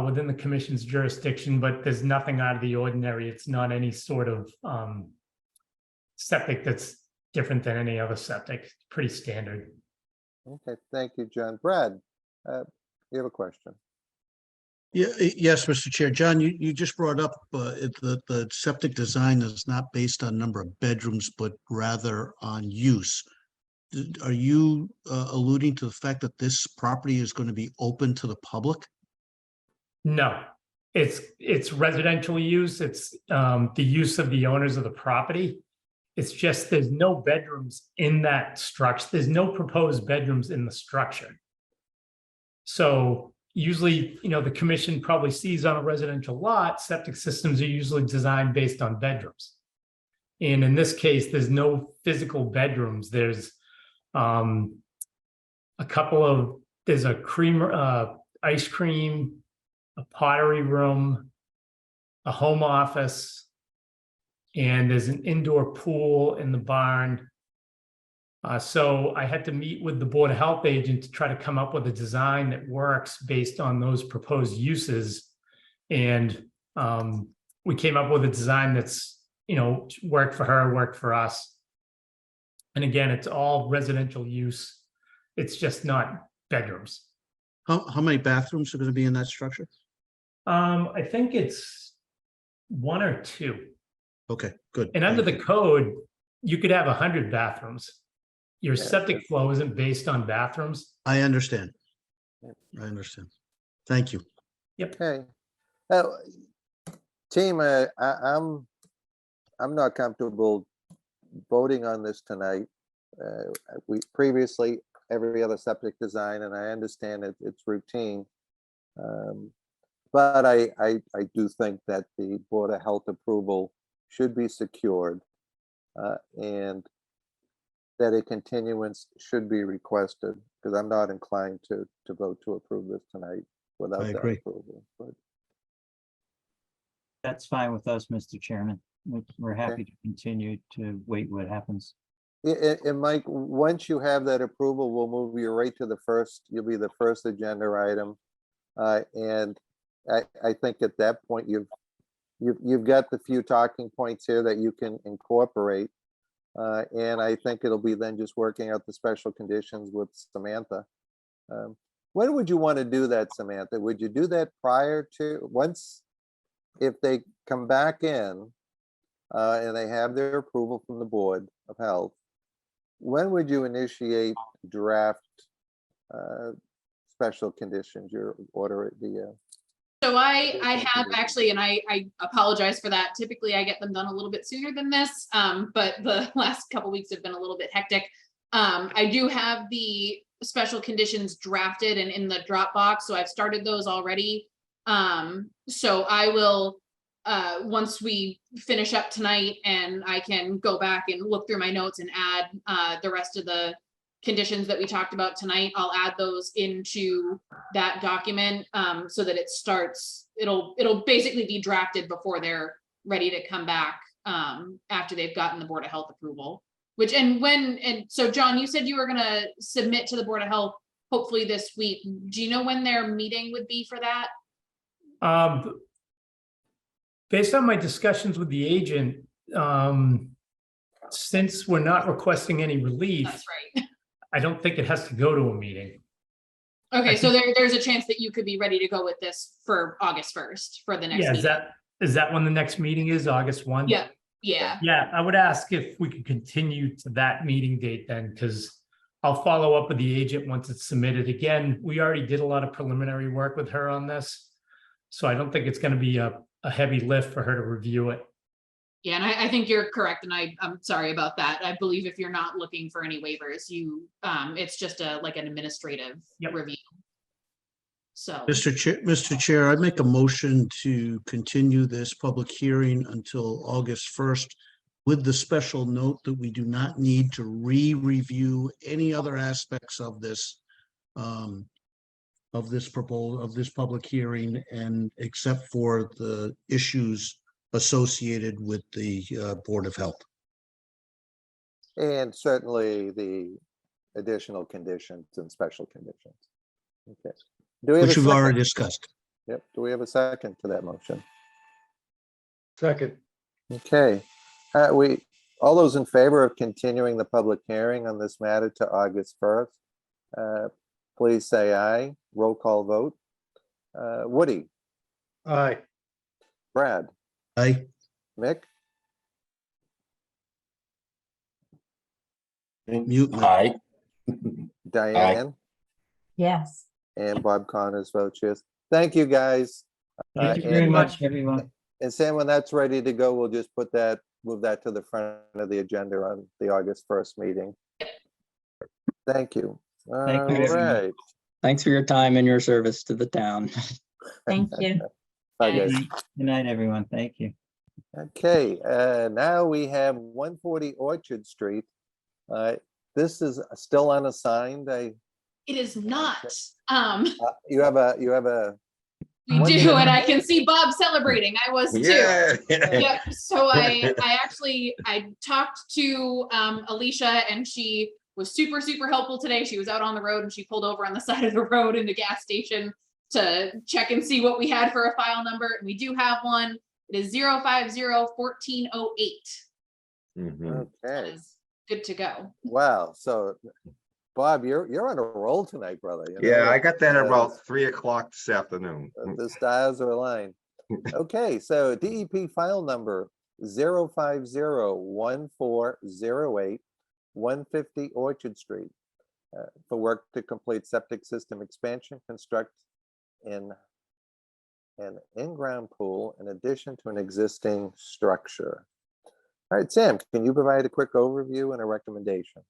within the commission's jurisdiction, but there's nothing out of the ordinary. It's not any sort of septic that's different than any other septic. It's pretty standard. Okay, thank you, John. Brad, you have a question? Yes, Mr. Chair. John, you just brought up the septic design is not based on number of bedrooms, but rather on use. Are you alluding to the fact that this property is going to be open to the public? No, it's residential use. It's the use of the owners of the property. It's just there's no bedrooms in that structure. There's no proposed bedrooms in the structure. So usually, the commission probably sees on a residential lot, septic systems are usually designed based on bedrooms. And in this case, there's no physical bedrooms. There's there's a ice cream, a pottery room, a home office, and there's an indoor pool in the barn. So I had to meet with the Board of Health agent to try to come up with a design that works based on those proposed uses. And we came up with a design that's, worked for her, worked for us. And again, it's all residential use. It's just not bedrooms. How many bathrooms are going to be in that structure? I think it's 1 or 2. Okay, good. And under Thank the you. code, you could have 100 bathrooms. Your Yeah. septic flow isn't based on bathrooms. I understand. I understand. Thank you. Okay. Team, I'm not comfortable voting on this tonight. We previously, every other septic design, and I understand it's routine. But I do think that the Board of Health approval should be secured, and that a continuance should be requested, because I'm not inclined to vote to approve this tonight without I that agree. approval. But That's fine with us, Mr. Chairman. We're happy to continue to wait what happens. And Mike, once you have that approval, we'll move you right to you'll be the first agenda item. And I think at that point, you've got the few talking points here that you can incorporate. And I think it'll be then just working out the special conditions with Samantha. When would you want to do that, Samantha? Would you do that if they come back in and they have their approval from the Board of Health, when would you initiate draft special conditions, your order, So I have actually, and I apologize for that. Typically I get them done a little bit sooner than this, but the last couple weeks have been a little bit hectic. I do have the special conditions drafted and in the Dropbox, so I've started those already. So I will, once we finish up tonight and I can go back and look through my notes and add the rest of the conditions that we talked about tonight, I'll add those into that document so that it'll basically be drafted before they're ready to come back after they've gotten the Board of Health approval. So John, you said you were gonna submit to the Board of Health hopefully this week. Do you know when their meeting would be for that? Based on my discussions with the agent, since we're not requesting any relief, That's right. I don't think it has to go to a meeting. Okay, so there's a chance that you could be ready to go with this for August 1st for the next Yeah, meeting. is that when the next meeting is, August 1? Yeah, yeah. Yeah, I would ask if we could continue to that meeting date then, because I'll follow up with the agent once it's submitted. Again, we already did a lot of preliminary work with her on this, so I don't think it's going to be a heavy lift for her to review it. Yeah, and I think you're correct, and I'm sorry about that. I believe if you're not looking for any waivers, it's just like an administrative review. So. Mr. Chair, I make a motion to continue this public hearing until August 1st with the special note that we do not need to re-review any other aspects of this public hearing, and except for the issues associated with the Board of Health. and certainly the additional conditions and special conditions. Okay. Do we have Which a we've already second? discussed. Yep. Do we have a second to that motion? Second. Okay. All those in favor of continuing the public hearing on this matter to August 1st, please say aye. Roll call vote. Woody, Aye. Brad, Aye. Mick, Mute. Mick. Aye. Diane, Yes. and Bob Connors votes yes. Thank you, guys. Thank you and very when- much, everyone. And Sam, when that's ready to go, we'll just move that to the front of the agenda on the August 1st meeting. Thank you. Thank you, All everyone. right. Thanks for your time and your service to the town. Thank you. Bye, guys. Good night, everyone. Thank you. Okay, now we have 140 Orchard Street. This is still unassigned. It is not. You have a, We One do, minute. and I can see Bob celebrating. I was too. Yeah. Yep. So I talked to Alicia, and she was super, super helpful today. She was out on the road and she pulled over on the side of the road in the gas station to check and see what we had for a file number. And we do have one. It is 050-1408. Mhm. okay, Is good to go. wow. So Bob, you're on a roll tonight, brother. You know, Yeah, I got that uh, about 3 o'clock this afternoon. The stars are aligned. Okay, so DEP file number 0501408 150 Orchard Street for work to complete septic system expansion, construct in an in-ground pool in addition to an existing structure. All right, Sam, can you provide a quick overview and a recommendation?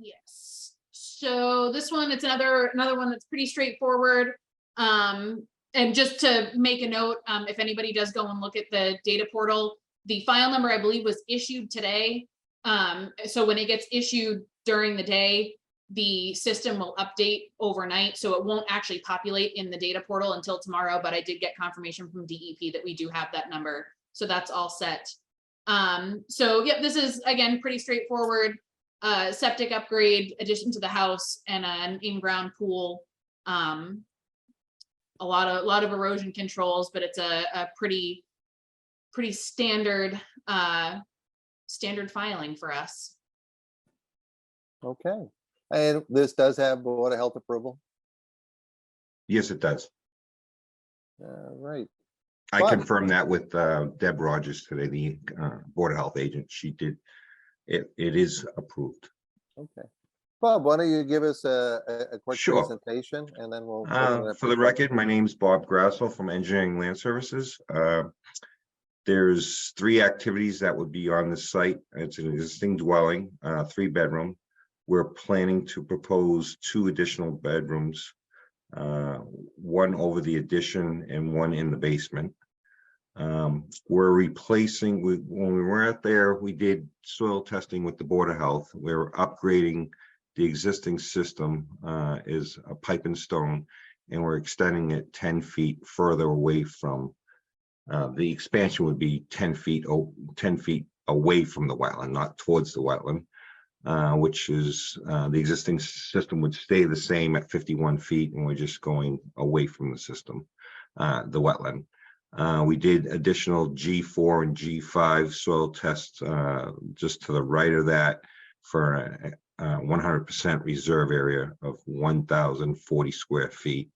Yes. So this one, it's another one that's pretty straightforward. And just to make a note, if anybody does go and look at the data portal, the file number, I believe, was issued today. So when it gets issued during the day, the system will update overnight. So it won't actually populate in the data portal until tomorrow, but I did get confirmation from DEP that we do have that number. So that's all set. So yep, this is again, pretty straightforward. Septic upgrade, addition to the house, and an in-ground pool. A lot of erosion controls, but it's a pretty standard standard filing for us. Okay, and this does have Board of Health approval. Yes, it does. Right. I Bob. confirmed that with Deb Rogers today, the Board of Health agent. She did. It is approved. Okay. Bob, why don't you give us a quick Sure. presentation and then we'll. For the record, my name's Bob Grassel from Engineering Land Services. There's 3 activities that would be on the site. It's an existing dwelling, 3-bedroom. We're planning to propose 2 additional bedrooms, one over the addition and one in the basement. We're replacing, when we were out there, we did soil testing with the Board of Health. We're upgrading the existing system, is a pipe and stone, and we're extending it 10 feet further away from, the expansion would be 10 feet away from the wetland, not towards the wetland, which is, the existing system would stay the same at 51 feet, and we're just going away from the system, the wetland. We did additional G4 and G5 soil tests just to the right of that for a 100% reserve area of 1,040 square feet.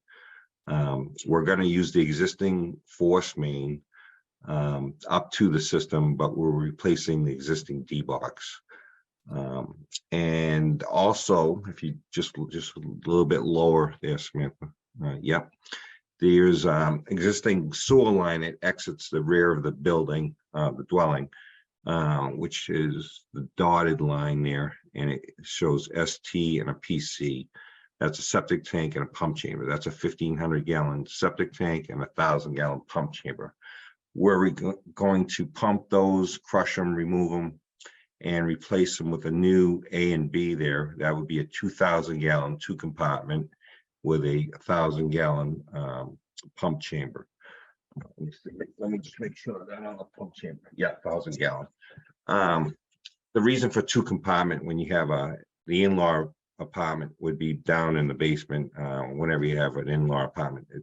We're going to use the existing force main up to the system, but we're replacing the existing D-box. And also, if you just a little bit lower there, Samantha, yep. There's existing sewer line that exits the rear of the building, the dwelling, which is the dotted line there, and it shows ST and a PC. That's a septic tank and a pump chamber. That's a 1,500 gallon septic tank and a 1,000 gallon pump chamber. We're going to pump those, crush them, remove them, and replace them with a new A and B there. That would be a 2,000 gallon 2-compartment with a 1,000 gallon pump chamber. Let me just make sure that on the pump chamber. Yeah, 1,000 gallon. The reason for 2-compartment when you have the in-law apartment would be down in the basement. Whenever you have an in-law apartment, it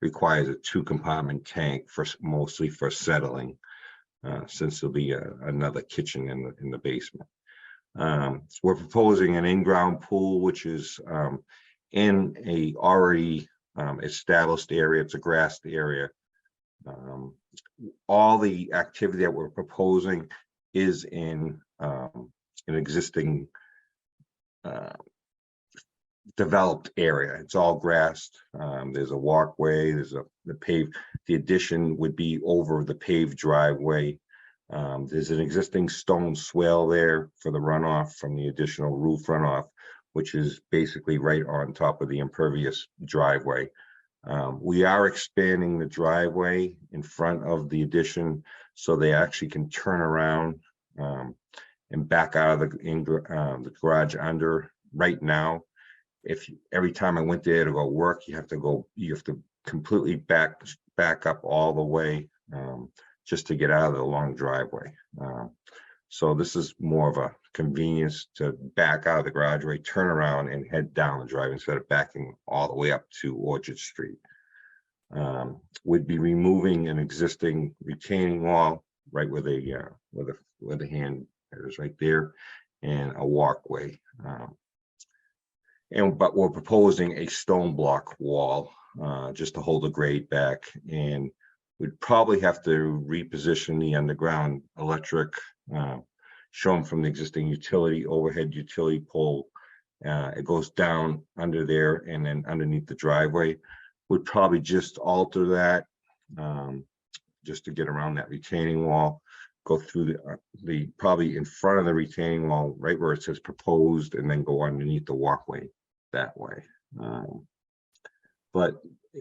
requires a 2-compartment tank for mostly for settling, since there'll be another kitchen in the basement. We're proposing an in-ground pool, which is in a already established area. It's a grassed area. All the activity that we're proposing is in an existing developed area. It's all grassed. There's a walkway, the addition would be over the paved driveway. There's an existing stone swale there for the runoff from the additional roof runoff, which is basically right on top of the impervious driveway. We are expanding the driveway in front of the addition so they actually can turn around and back out of the garage under. Right now, every time I went there to go work, you have to completely back up all the way just to get out of the long driveway. So this is more of a convenience to back out of the garageway, turn around and head down the driveway instead of backing all the way up to Orchard Street. We'd be removing an existing retaining wall right where the hand is right there, and a walkway. But we're proposing a stone block wall just to hold the grade back, and we'd probably have to reposition the underground electric shown from the existing overhead utility pole. It goes down under there and then underneath the driveway. Would probably just alter that just to get around that retaining wall, go through the probably in front of the retaining wall, right where it says proposed, and then go underneath the walkway that way. But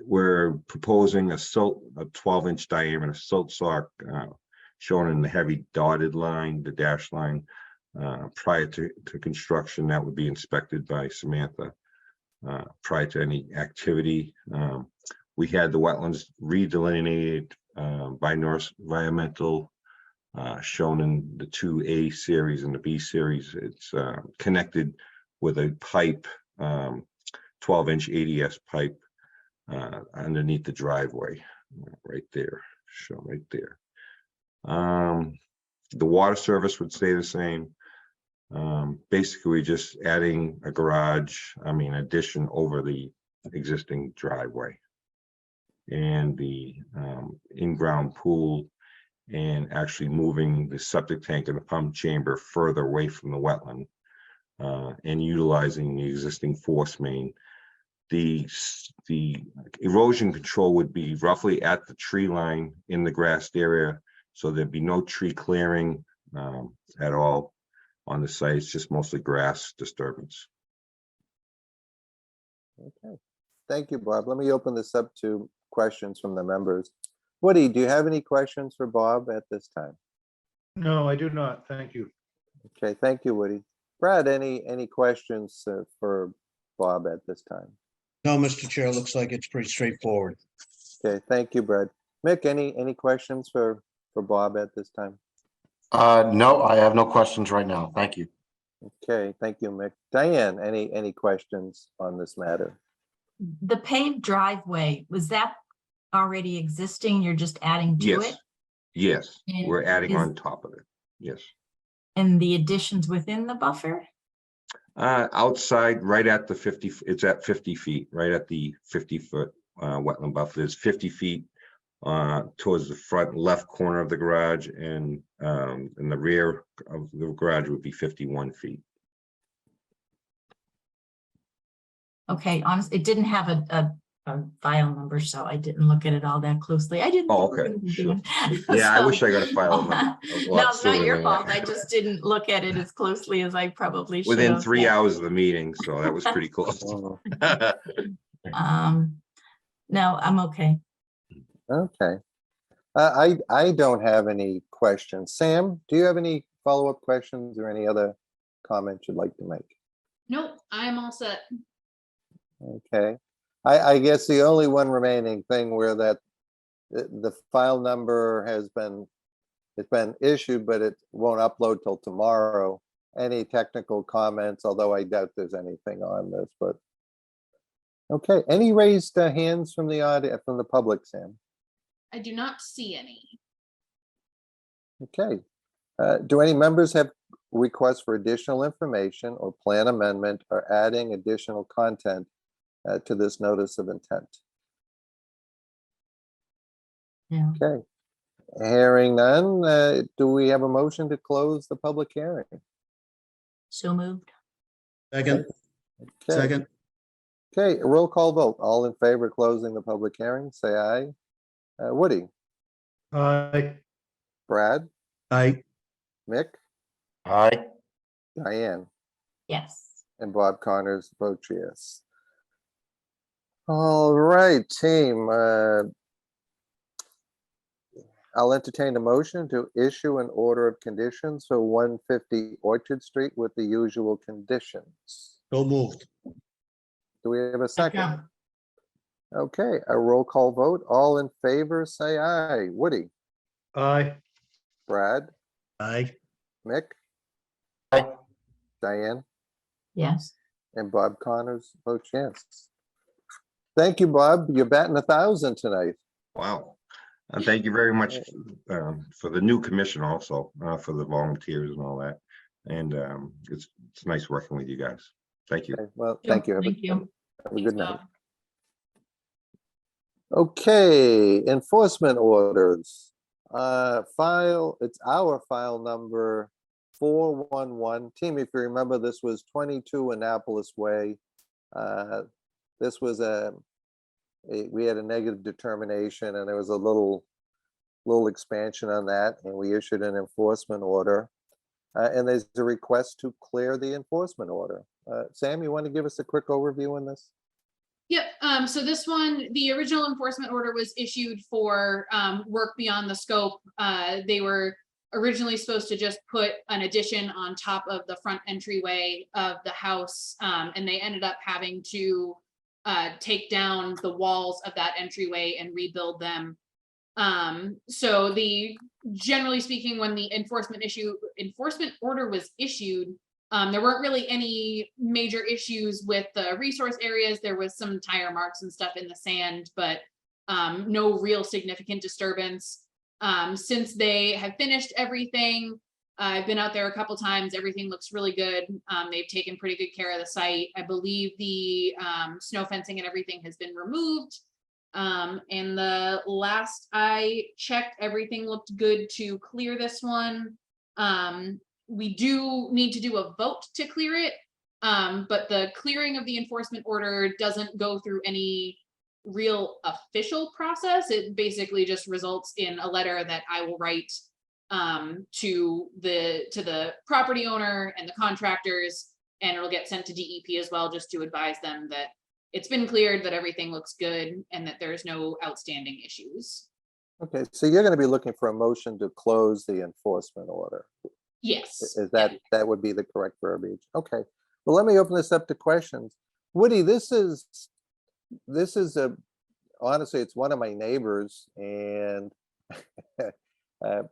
we're proposing a 12-inch diameter silt sock shown in the heavy dotted line, the dash line. Prior to construction, that would be inspected by Samantha prior to any activity. We had the wetlands redelineated by Norse Environmental, shown in the 2A series and the B series. It's connected with a pipe, 12-inch ADS pipe underneath the driveway, right there, shown right there. The water service would stay the same. Basically, we're just adding a garage, addition over the existing driveway, and the in-ground pool, and actually moving the septic tank and the pump chamber further away from the wetland, and utilizing the existing force main. The erosion control would be roughly at the tree line in the grassed area, so there'd be no tree clearing at all on the site. It's just mostly grass disturbance. Okay, thank you, Bob. Let me open this up to questions from the members. Woody, do you have any questions for Bob at this time? No, I do not. Thank you. Okay, thank you, Woody. Brad, any questions for Bob at this time? No, Mr. Chair, looks like it's pretty straightforward. Okay, thank you, Brad. Mick, any questions for Bob at this time? No, I have no questions right now. Thank you. Okay, thank you, Mick. Diane, any questions on this matter? The paved driveway, was that already existing? You're just adding to Yes. it? Yes, And we're adding is- on top of it. Yes. And the additions within the buffer? Outside, right at the 50, it's at 50 feet, right at the 50-foot wetland buffer. There's 50 feet towards the front left corner of the garage, and in the rear of the garage would be 51 feet. Okay, honestly, it didn't have a file number, so I didn't look at it all that closely. I didn't. Oh, think we were okay, gonna do sure. it. Yeah, I So- wish I got a file number. a No, lot it's not sooner your than fault. that. I just didn't look at it as closely as I probably should Within have. 3 hours of the meeting, so that was pretty close. Oh, No, I'm okay. okay. I don't have any questions. Sam, do you have any follow-up questions or any other comments you'd like to make? Nope, I'm all set. Okay, I guess the only one remaining thing where that the file number it's been issued, but it won't upload till tomorrow. Any technical comments, although I doubt there's anything on this, but. Okay, any raised hands from the audience, from the public, Sam? I do not see any. Okay. Do any members have requests for additional information or plan amendment or adding additional content to this notice of intent? Yeah. Okay. Hearing none, do we have a motion to close the public hearing? So moved. Second, Okay. second, Okay, a roll call vote. All in favor of closing the public hearing, say aye. Woody, Aye. Brad, aye. Mick, Aye. Diane, Yes. and Bob Connors votes yes. All right, team. I'll entertain a motion to issue an order of conditions for 150 Orchard Street with the usual conditions. So moved. Do we have a second? Okay, a roll call vote. All in favor, say aye. Woody, Aye. Brad, Aye. Mick, Aye. Diane, Yes. and Bob Connors votes yes. Thank you, Bob. You're batting 1,000 tonight. Wow. And thank you very much for the new commission also, for the volunteers and all that. And it's nice working with you guys. Thank you. Okay, well, thank you. Thank you. Have a good night. Okay, enforcement orders. It's our file number 411. Team, if you remember, this was 22 Annapolis Way. This was we had a negative determination and there was a little expansion on that, and we issued an enforcement order. And there's a request to clear the enforcement order. Sam, you want to give us a quick overview on this? Yep, so this one, the original enforcement order was issued for work beyond the scope. They were originally supposed to just put an addition on top of the front entryway of the house, and they ended up having to take down the walls of that entryway and rebuild them. So generally speaking, when the enforcement order was issued, there weren't really any major issues with the resource areas. There was some tire marks and stuff in the sand, but no real significant disturbance. Since they have finished everything, I've been out there a couple times. Everything looks really good. They've taken pretty good care of the site. I believe the snow fencing and everything has been removed. And the last I checked, everything looked good to clear this one. We do need to do a vote to clear it, but the clearing of the enforcement order doesn't go through any real official process. It basically just results in a letter that I will write to the property owner and the contractors, and it'll get sent to DEP as well, just to advise them that it's been cleared, that everything looks good, and that there's no outstanding issues. Okay, so you're going to be looking for a motion to close the enforcement order. Yes. Is that would be the correct verbiage? Okay, well, let me open this up to questions. Woody, this is honestly, it's one of my neighbors, and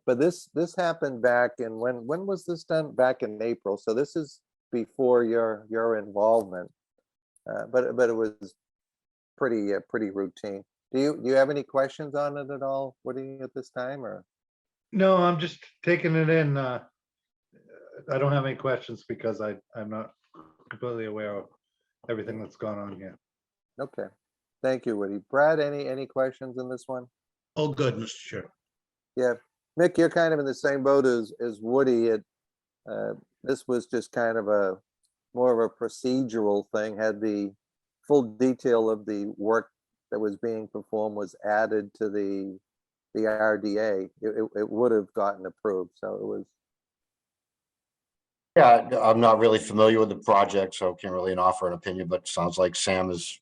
but this happened back in when was this done? Back in April, so this is before your involvement. But it was pretty routine. Do you have any questions on it at all, Woody, at this time, or? No, I'm just taking it in. I don't have any questions because I'm not completely aware of everything that's gone on here. Okay, thank you, Woody. Brad, any questions in this one? Oh, good, Mr. Chair. Yeah, Mick, you're kind of in the same boat as Woody. This was just kind of more of a procedural thing. Had the full detail of the work that was being performed was added to the RDA, it would have gotten approved. So it was. Yeah, I'm not really familiar with the project, so can't really offer an opinion, but sounds like Sam is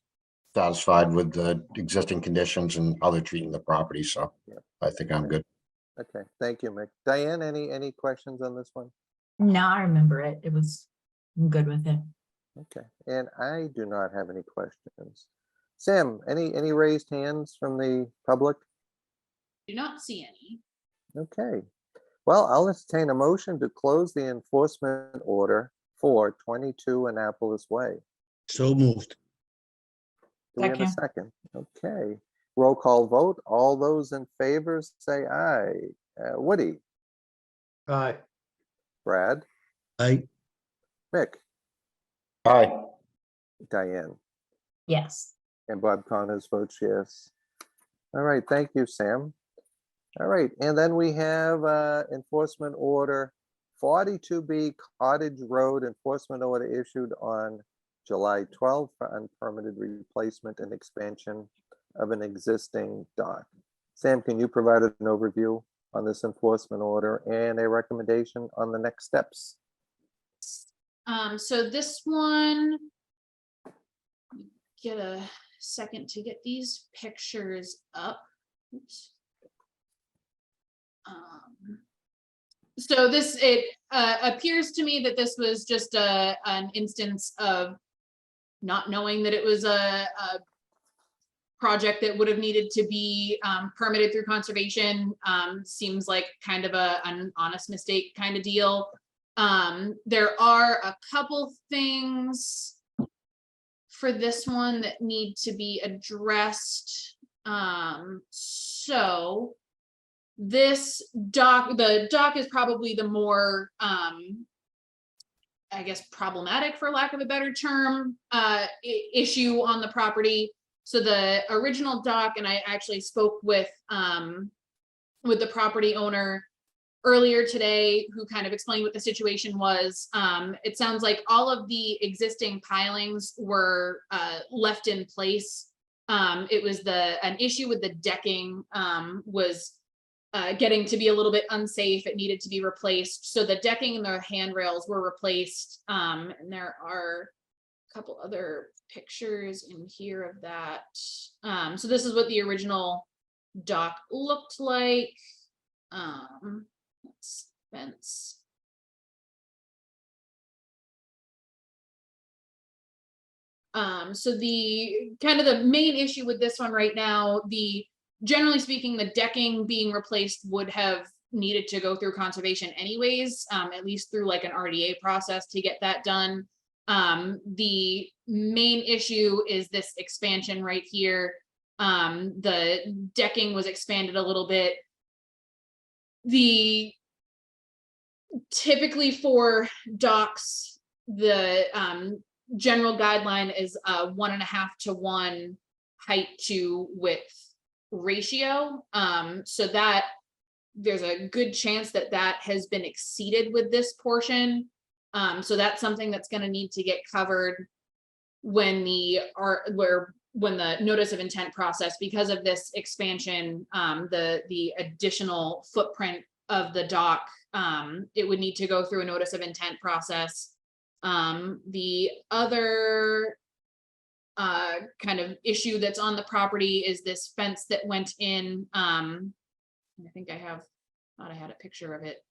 satisfied with the existing conditions and how they're treating the property, so Yeah. I think I'm good. Okay, thank you, Mick. Diane, any questions on this one? No, I remember it. I'm good with it. Okay, and I do not have any questions. Sam, any raised hands from the public? Do not see any. Okay, well, I'll entertain a motion to close the enforcement order for 22 Annapolis Way. So moved. Do we have a second? Okay, roll call vote. All those in favor say aye. Woody, Aye. Brad, Aye. Mick, Aye. Diane, Yes. and Bob Connors votes yes. All right, thank you, Sam. All right, and then we have enforcement order 42B Cottage Road enforcement order issued on July 12th for unpermitted replacement and expansion of an existing dock. Sam, can you provide an overview on this enforcement order and a recommendation on the next steps? So this one, get a second to get these pictures up. Oops. So this, it appears to me that this was just an instance of not knowing that it was a project that would have needed to be permitted through conservation. Seems like kind of an honest mistake kind of deal. There are a couple things for this one that need to be addressed. So this dock, the dock is probably the more, I guess, problematic, for lack of a better term, issue on the property. So the original dock, and I actually spoke with the property owner earlier today, who kind of explained what the situation was. It sounds like all of the existing pilings were left in place. It was an issue with the decking was getting to be a little bit unsafe. It needed to be replaced. So the decking and the handrails were replaced. And there are a couple other pictures in here of that. So this is what the original dock looked like. Let's fence. So the kind of the main issue with this one right now, generally speaking, the decking being replaced would have needed to go through conservation anyways, at least through like an RDA process to get that done. The main issue is this expansion right here. The decking was expanded a little bit. Typically for docks, the general guideline is 1.5 to 1 height to width ratio. So that there's a good chance that that has been exceeded with this portion. So that's something that's going to need to get covered when the notice of intent process, because of this expansion, the additional footprint of the dock, it would need to go through a notice of intent process. The other kind of issue that's on the property is this fence that went in. I think I thought I had a picture of it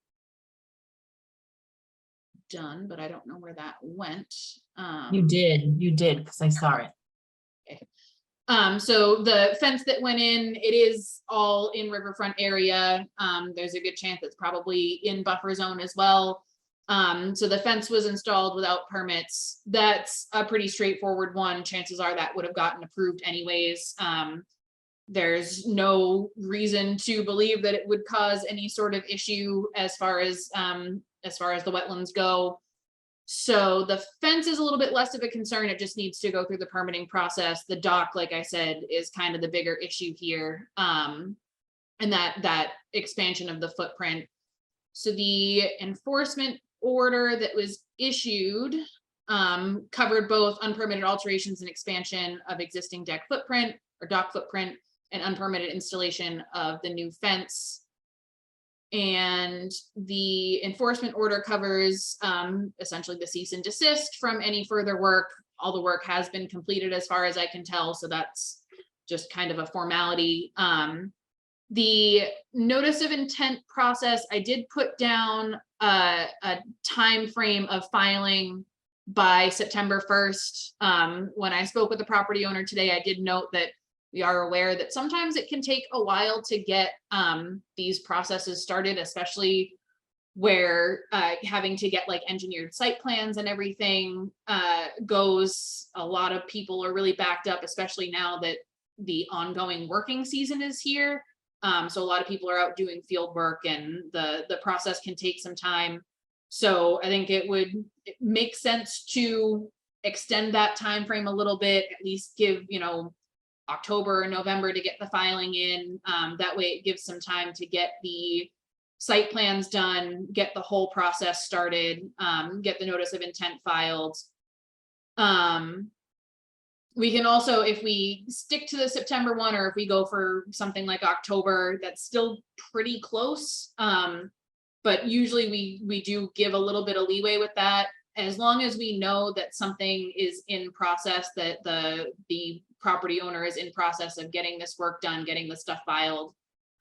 done, but I don't know where that went. You did, because I saw it. Okay. So the fence that went in, it is all in riverfront area. There's a good chance it's probably in buffer zone as well. So the fence was installed without permits. That's a pretty straightforward one. Chances are that would have gotten approved anyways. There's no reason to believe that it would cause any sort of issue as far as the wetlands go. So the fence is a little bit less of a concern. It just needs to go through the permitting process. The dock, like I said, is kind of the bigger issue here. And that expansion of the footprint. So the enforcement order that was issued covered both unpermitted alterations and expansion of existing deck footprint or dock footprint and unpermitted installation of the new fence. And the enforcement order covers essentially the cease and desist from any further work. All the work has been completed as far as I can tell, so that's just kind of a formality. The notice of intent process, I did put down a time frame of filing by September 1st. When I spoke with the property owner today, I did note that we are aware that sometimes it can take a while to get these processes started, especially where having to get like engineered site plans and everything goes. A lot of people are really backed up, especially now that the ongoing working season is here. So a lot of people are out doing field work, and the process can take some time. So I think it makes sense to extend that time frame a little bit, at least give, October or November to get the filing in. That way it gives some time to get the site plans done, get the whole process started, get the notice of intent filed. We can also, if we stick to the September one, or if we go for something like October, that's still pretty close. But usually we do give a little bit of leeway with that, as long as we know that something is in process, that the property owner is in process of getting this work done, getting the stuff filed.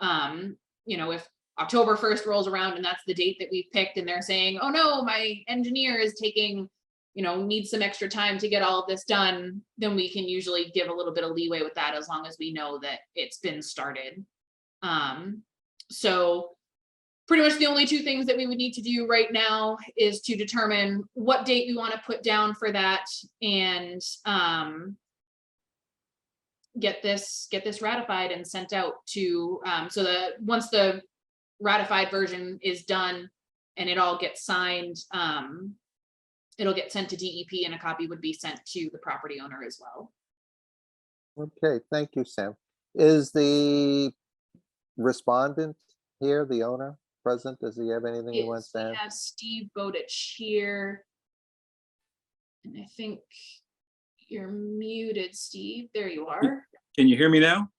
You know, if October 1st rolls around and that's the date that we've picked and they're saying, oh no, my engineer is taking, you know, needs some extra time to get all of this done, then we can usually give a little bit of leeway with that, as long as we know that it's been started. So pretty much the only two things that we would need to do right now is to determine what date we want to put down for that, and get this ratified and sent out to, so that once the ratified version is done and it all gets signed, it'll get sent to DEP, and a copy would be sent to the property owner as well. Okay, thank you, Sam. Is the respondent here, the owner, present? Does he have anything he wants to We add? have Steve Bowditch here. And I think you're muted, Steve. There you are. Can you hear me now?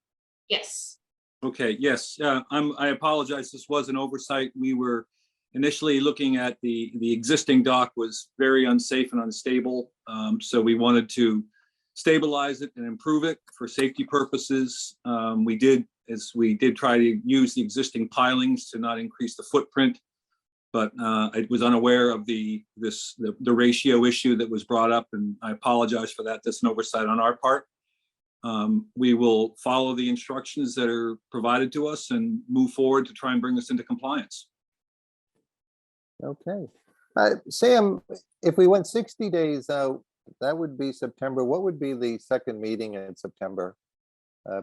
Yes. Okay, yes, I apologize. This was an oversight. We were initially looking at the existing dock was very unsafe and unstable. So we wanted to stabilize it and improve it for safety purposes. We did try to use the existing pilings to not increase the footprint, but I was unaware of the ratio issue that was brought up, and I apologize for that. That's an oversight on our part. We will follow the instructions that are provided to us and move forward to try and bring this into compliance. Okay. Sam, if we went 60 days out, that would be September. What would be the second meeting in September?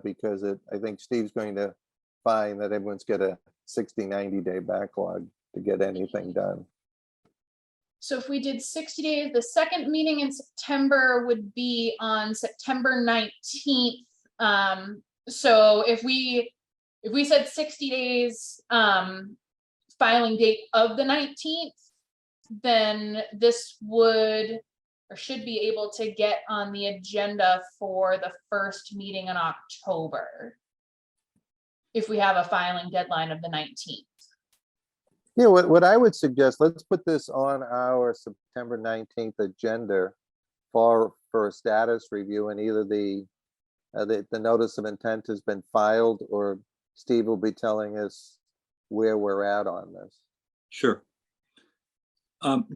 Because I think Steve's going to find that everyone's got a 60, 90-day backlog to get anything done. So if we did 60 days, the second meeting in September would be on September 19th. So if we said 60 days, filing date of the 19th, then this would or should be able to get on the agenda for the first meeting in October, if we have a filing deadline of the 19th. Yeah, what I would suggest, let's put this on our September 19th agenda for a status review, and either the notice of intent has been filed, or Steve will be telling us where we're at on this. Sure.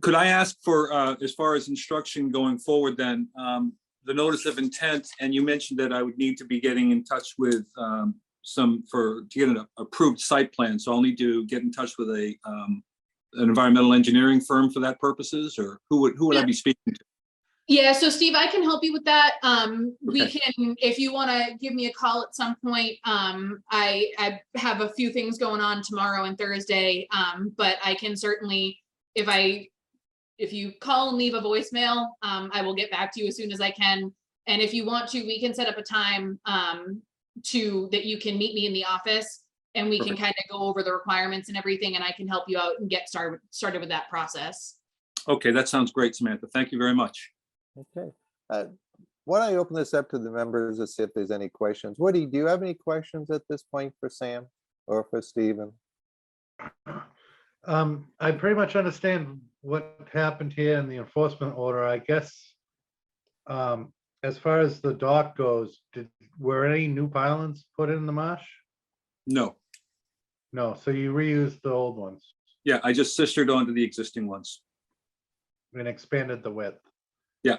Could I ask for, as far as instruction going forward then, the notice of intent, and you mentioned that I would need to be getting in touch with to get an approved site plan. So I'll need to get in touch with an environmental engineering firm for that purposes, or who would I be speaking to? Yeah, so Steve, I can help you with that. We Okay. can, if you want to give me a call at some point, I have a few things going on tomorrow and Thursday, but I can certainly, if you call and leave a voicemail, I will get back to you as soon as I can. And if you want to, we can set up a time that you can meet me in the office, and we can kind of go over the requirements and everything, and I can help you out and get started with that process. Okay, that sounds great, Samantha. Thank you very much. Okay. Why don't I open this up to the members to see if there's any questions? Woody, do you have any questions at this point for Sam or for Stephen? I pretty much understand what happened here in the enforcement order. I guess, as far as the dock goes, were any new pilings put in the marsh? No. No, so you reused the old ones Yeah, I just sistered onto the existing ones. and expanded the width. Yeah.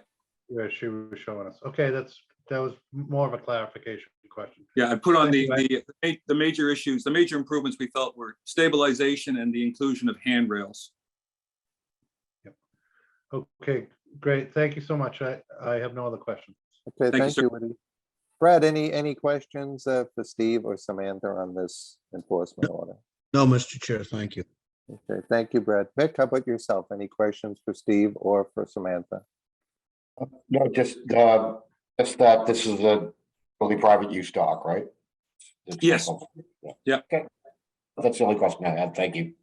Yeah, she was showing us. Okay, that was more of a clarification question. Yeah, I put on the Anyway. major improvements we felt were stabilization and the inclusion of handrails. Okay, great. Thank you so much. I have no other questions. Okay, Thank you, thank sir. you, Woody. Brad, any questions for Steve or Samantha on this enforcement order? No, Mr. Chair, thank you. Okay, thank you, Brad. Vic, how about yourself? Any questions for Steve or for Samantha? No, just thought this is a Fully private use dock, right? Yes. Yeah. Okay. That's the only question I had. Thank you.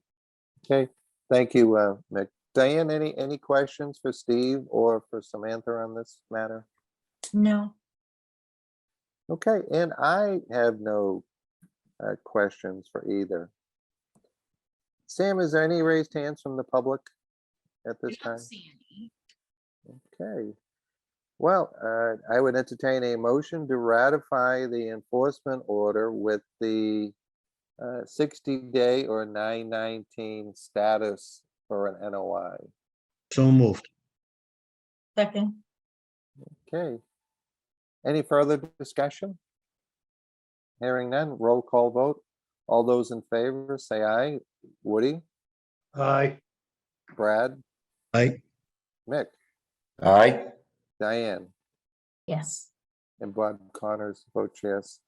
Okay, thank you, Mick. Diane, any questions for Steve or for Samantha on this matter? No. Okay, and I have no questions for either. Sam, is there any raised hands from the public at this I don't time? see any. Okay. Well, I would entertain a motion to ratify the enforcement order with the 60-day or 9/19 status for an NOI. So moved. Second. Okay. Any further discussion? Hearing none, roll call vote. All those in favor, say aye. Woody, Aye. Brad, Aye. Mick, Aye. Diane, Yes. and Bob Connors votes yes.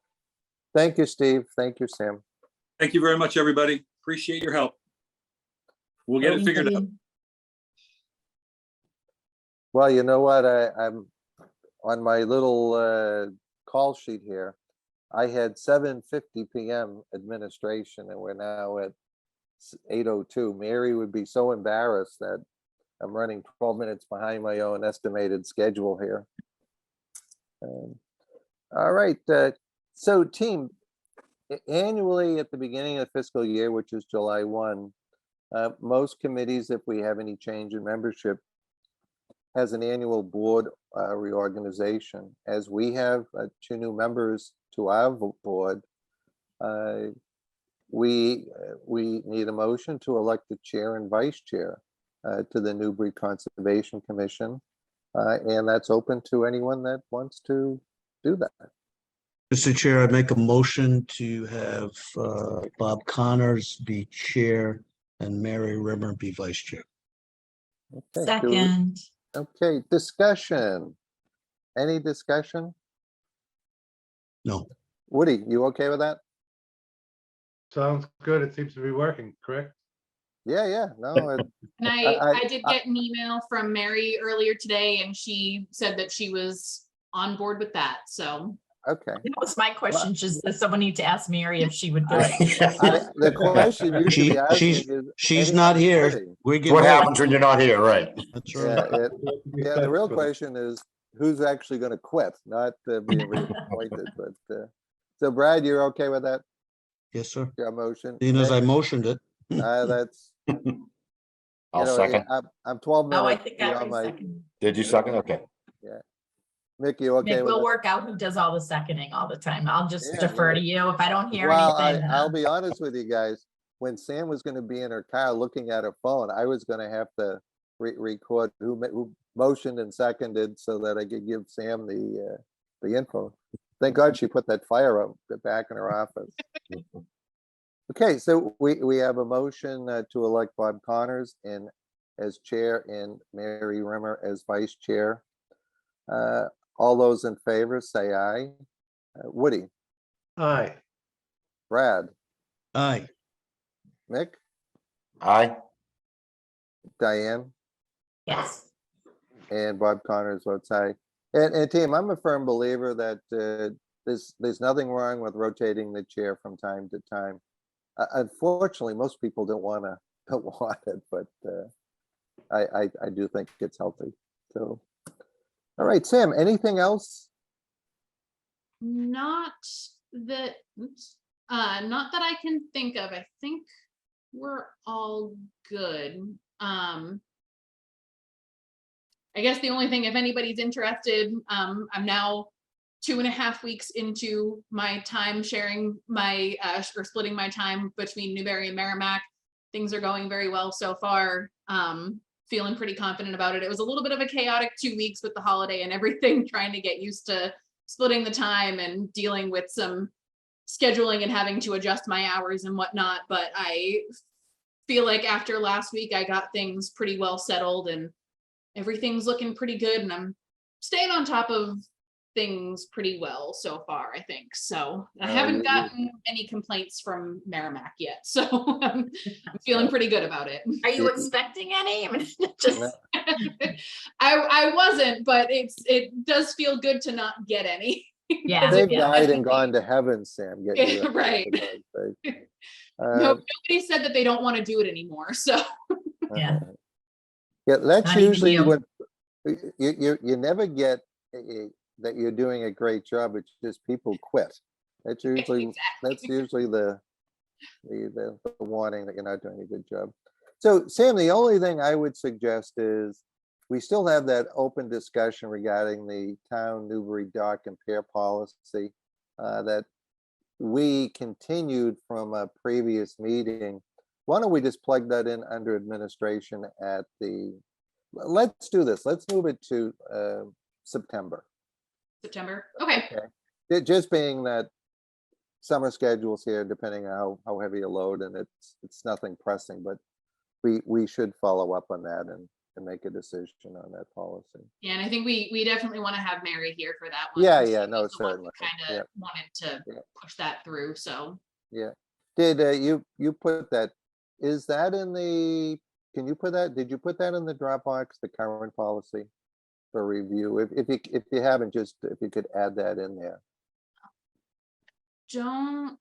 Thank you, Steve. Thank you, Sam. Thank you very much, everybody. Appreciate your help. We'll get it Thank figured out. you. Well, you know what? I'm on my little call sheet here. I had 7:50 PM administration and we're now at 8:02. Mary would be so embarrassed that I'm running 12 minutes behind my own estimated schedule here. All right, so team, annually at the beginning of fiscal year, which is July 1, most committees, if we have any change in membership, has an annual board reorganization. As we have 2 new members to our board, we need a motion to elect the chair and vice chair to the Newbury Conservation Commission. And that's open to anyone that wants to do that. Mr. Chair, I make a motion to have Bob Connors be chair and Mary Rimmer be vice chair. Okay, Second. Okay, discussion. Any discussion? No. Woody, you okay with that? Sounds good. It seems to be working, correct? Yeah, no, And I- I did get an email from Mary earlier today and she said that she was on board with that, so. okay. That was my question. Just does someone need to ask Mary if she would do it? The question you should be asking She's is. she's anyone not here. quitting? We get What voted. happens when you're not here, right? That's Yeah, right. yeah, the real question is who's actually gonna quit, not being reappointed, but, so Brad, you're okay with that? Yes, sir. Your motion? Seeing as I Mick? motioned it. That's, I'll second. I'm 12 Oh, I minutes think I beyond my, second. Did you second? Okay. Mick, you okay Nick, with we'll it? work out who does all the seconding all the time. I'll just Yeah, defer yeah. to you if I don't hear Well, anything. I'll be honest with you guys, when Sam was gonna be in her car looking at her phone, I was gonna have to record who motioned and seconded so that I could give Sam the info. Thank God she put that fire up back in her office. Okay, so we have a motion to elect Bob Connors as chair and Mary Rimmer as vice chair. All those in favor, say aye. Woody, Aye. Brad, Aye. Mick, Aye. Diane, Yes. and Bob Connors votes aye. And team, I'm a firm believer that there's nothing wrong with rotating the chair from time to time. Unfortunately, most people don't want it, but I do think it's healthy. So, all right, Sam, anything else? Not that, not that I can think of. I think we're all good. I guess the only thing, if anybody's interested, I'm now 2.5 weeks into my time sharing my, or splitting my time between Newbury and Merrimack. Things are going very well so far. Feeling pretty confident about it. It was a little bit of a chaotic 2 weeks with the holiday and everything, trying to get used to splitting the time and dealing with some scheduling and having to adjust my hours and whatnot. But I feel like after last week, I got things pretty well settled and everything's looking pretty good. And I'm staying on top of things pretty well so far, I think. So I haven't gotten any complaints from Merrimack yet. So I'm feeling pretty good about it. Are you expecting any? I mean, just I wasn't, but it does feel good to not get any. Yeah. They've yeah. died and gone to heaven, Sam. Get you that, Right. for God's sake. Nobody said that they don't want to do it anymore, so. Yeah. Yeah, that's Not even usually you. what, you never get that you're doing a great job, it's just people quit. That's usually, that's usually the warning that you're not doing a good job. So Sam, the only thing I would suggest is we still have that open discussion regarding the town Newbury dock and pier policy that we continued from a previous meeting. Why don't we just plug that in under administration at the, let's do this. Let's move it to September. September, okay. It just being that summer schedules here, depending on how heavy a load, and it's nothing pressing, but we should follow up on that and make a decision on that policy. Yeah, and I think we definitely want to have Mary here for that one. Yeah, She yeah, was no, the one certainly. who kind of Yeah. wanted to Yeah. push that through, so. Yeah. Did you put that, is that in the, can you put that, did you put that in the Dropbox, the current policy for review? If you haven't, just if you could add that in there. Don't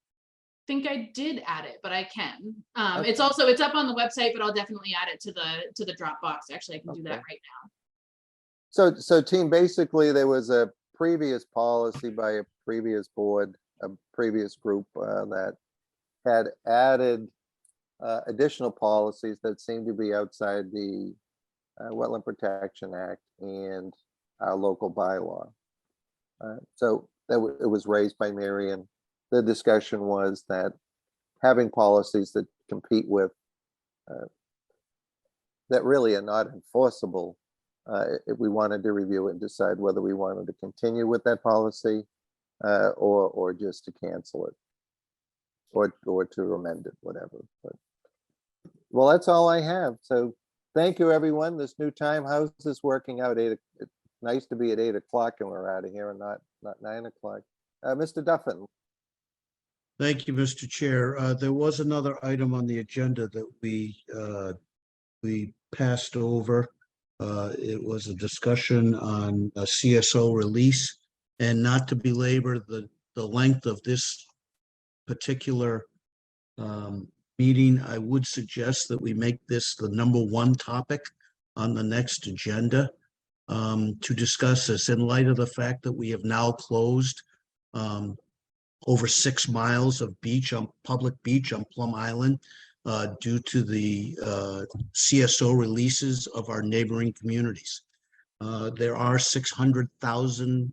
think I did add it, but I can. Okay. It's up on the website, but I'll definitely add it to the Dropbox. Actually, I can do that Okay. right now. So team, basically there was a previous policy by a previous board, a previous group that had added additional policies that seemed to be outside the Wetland Protection Act and our local bylaw. So it was raised by Mary, and the discussion was that having policies that compete with that really are not enforceable, if we wanted to review it and decide whether we wanted to continue with that policy or just to cancel it or to amend it, whatever. But, well, that's all I have. So thank you, everyone. This new time, how's this working out? It's nice to be at 8 o'clock and we're out of here and not 9 o'clock. Mr. Duffin. Thank you, Mr. Chair. There was another item on the agenda that we passed over. It was a discussion on a CSO release, and not to belabor the length of this particular meeting, I would suggest that we make this the #1 topic on the next agenda to discuss this in light of the fact that we have now closed over 6 miles of beach on public beach on Plum Island due to the CSO releases of our neighboring communities. There are 600,000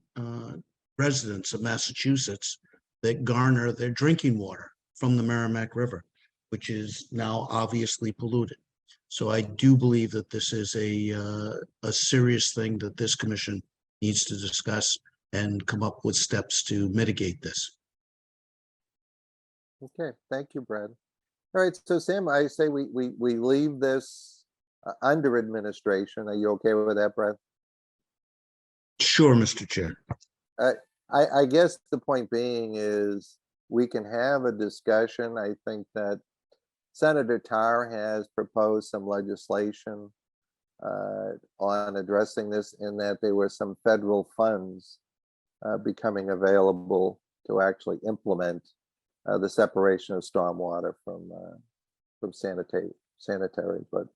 residents of Massachusetts that garner their drinking water from the Merrimack River, which is now obviously polluted. So I do believe that this is a serious thing that this commission needs to discuss and come up with steps to mitigate this. Okay, thank you, Brad. All right, so Sam, I say we leave this under administration. Are you okay with that, Brad? Sure, Mr. Chair. I guess the point being is we can have a discussion. I think that Senator Tarr has proposed some legislation on addressing this, in that there were some federal funds becoming available to actually implement the separation of stormwater from sanitary, but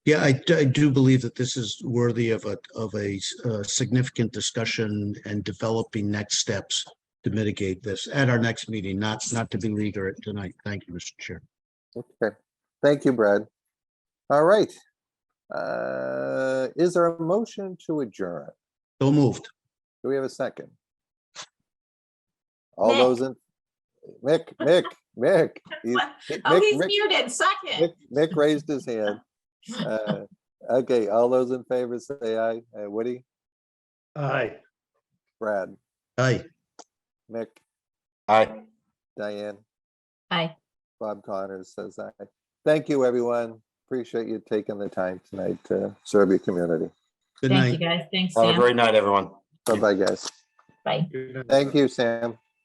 Yeah, I do believe that this is worthy of a significant discussion and developing next steps to mitigate this at our next meeting, not to beleaguer it tonight. Thank you, Mr. Chair. okay. Thank you, Brad. All right. Is there a motion to adjourn? So moved. Do we have a second? All Mick. those in, Mick. He's Muted, second. Mick raised his hand. Okay, all those in favor say aye. Woody, Aye. Brad, Aye. Mick, Aye. Diane, Aye. Bob Connors says aye. Thank you, everyone. Appreciate you taking the time tonight to serve your community. Good Thank night. you, guys. Thanks, Have a Sam. great night, everyone. Bye-bye, guys. Bye. Good night. Thank you, Sam.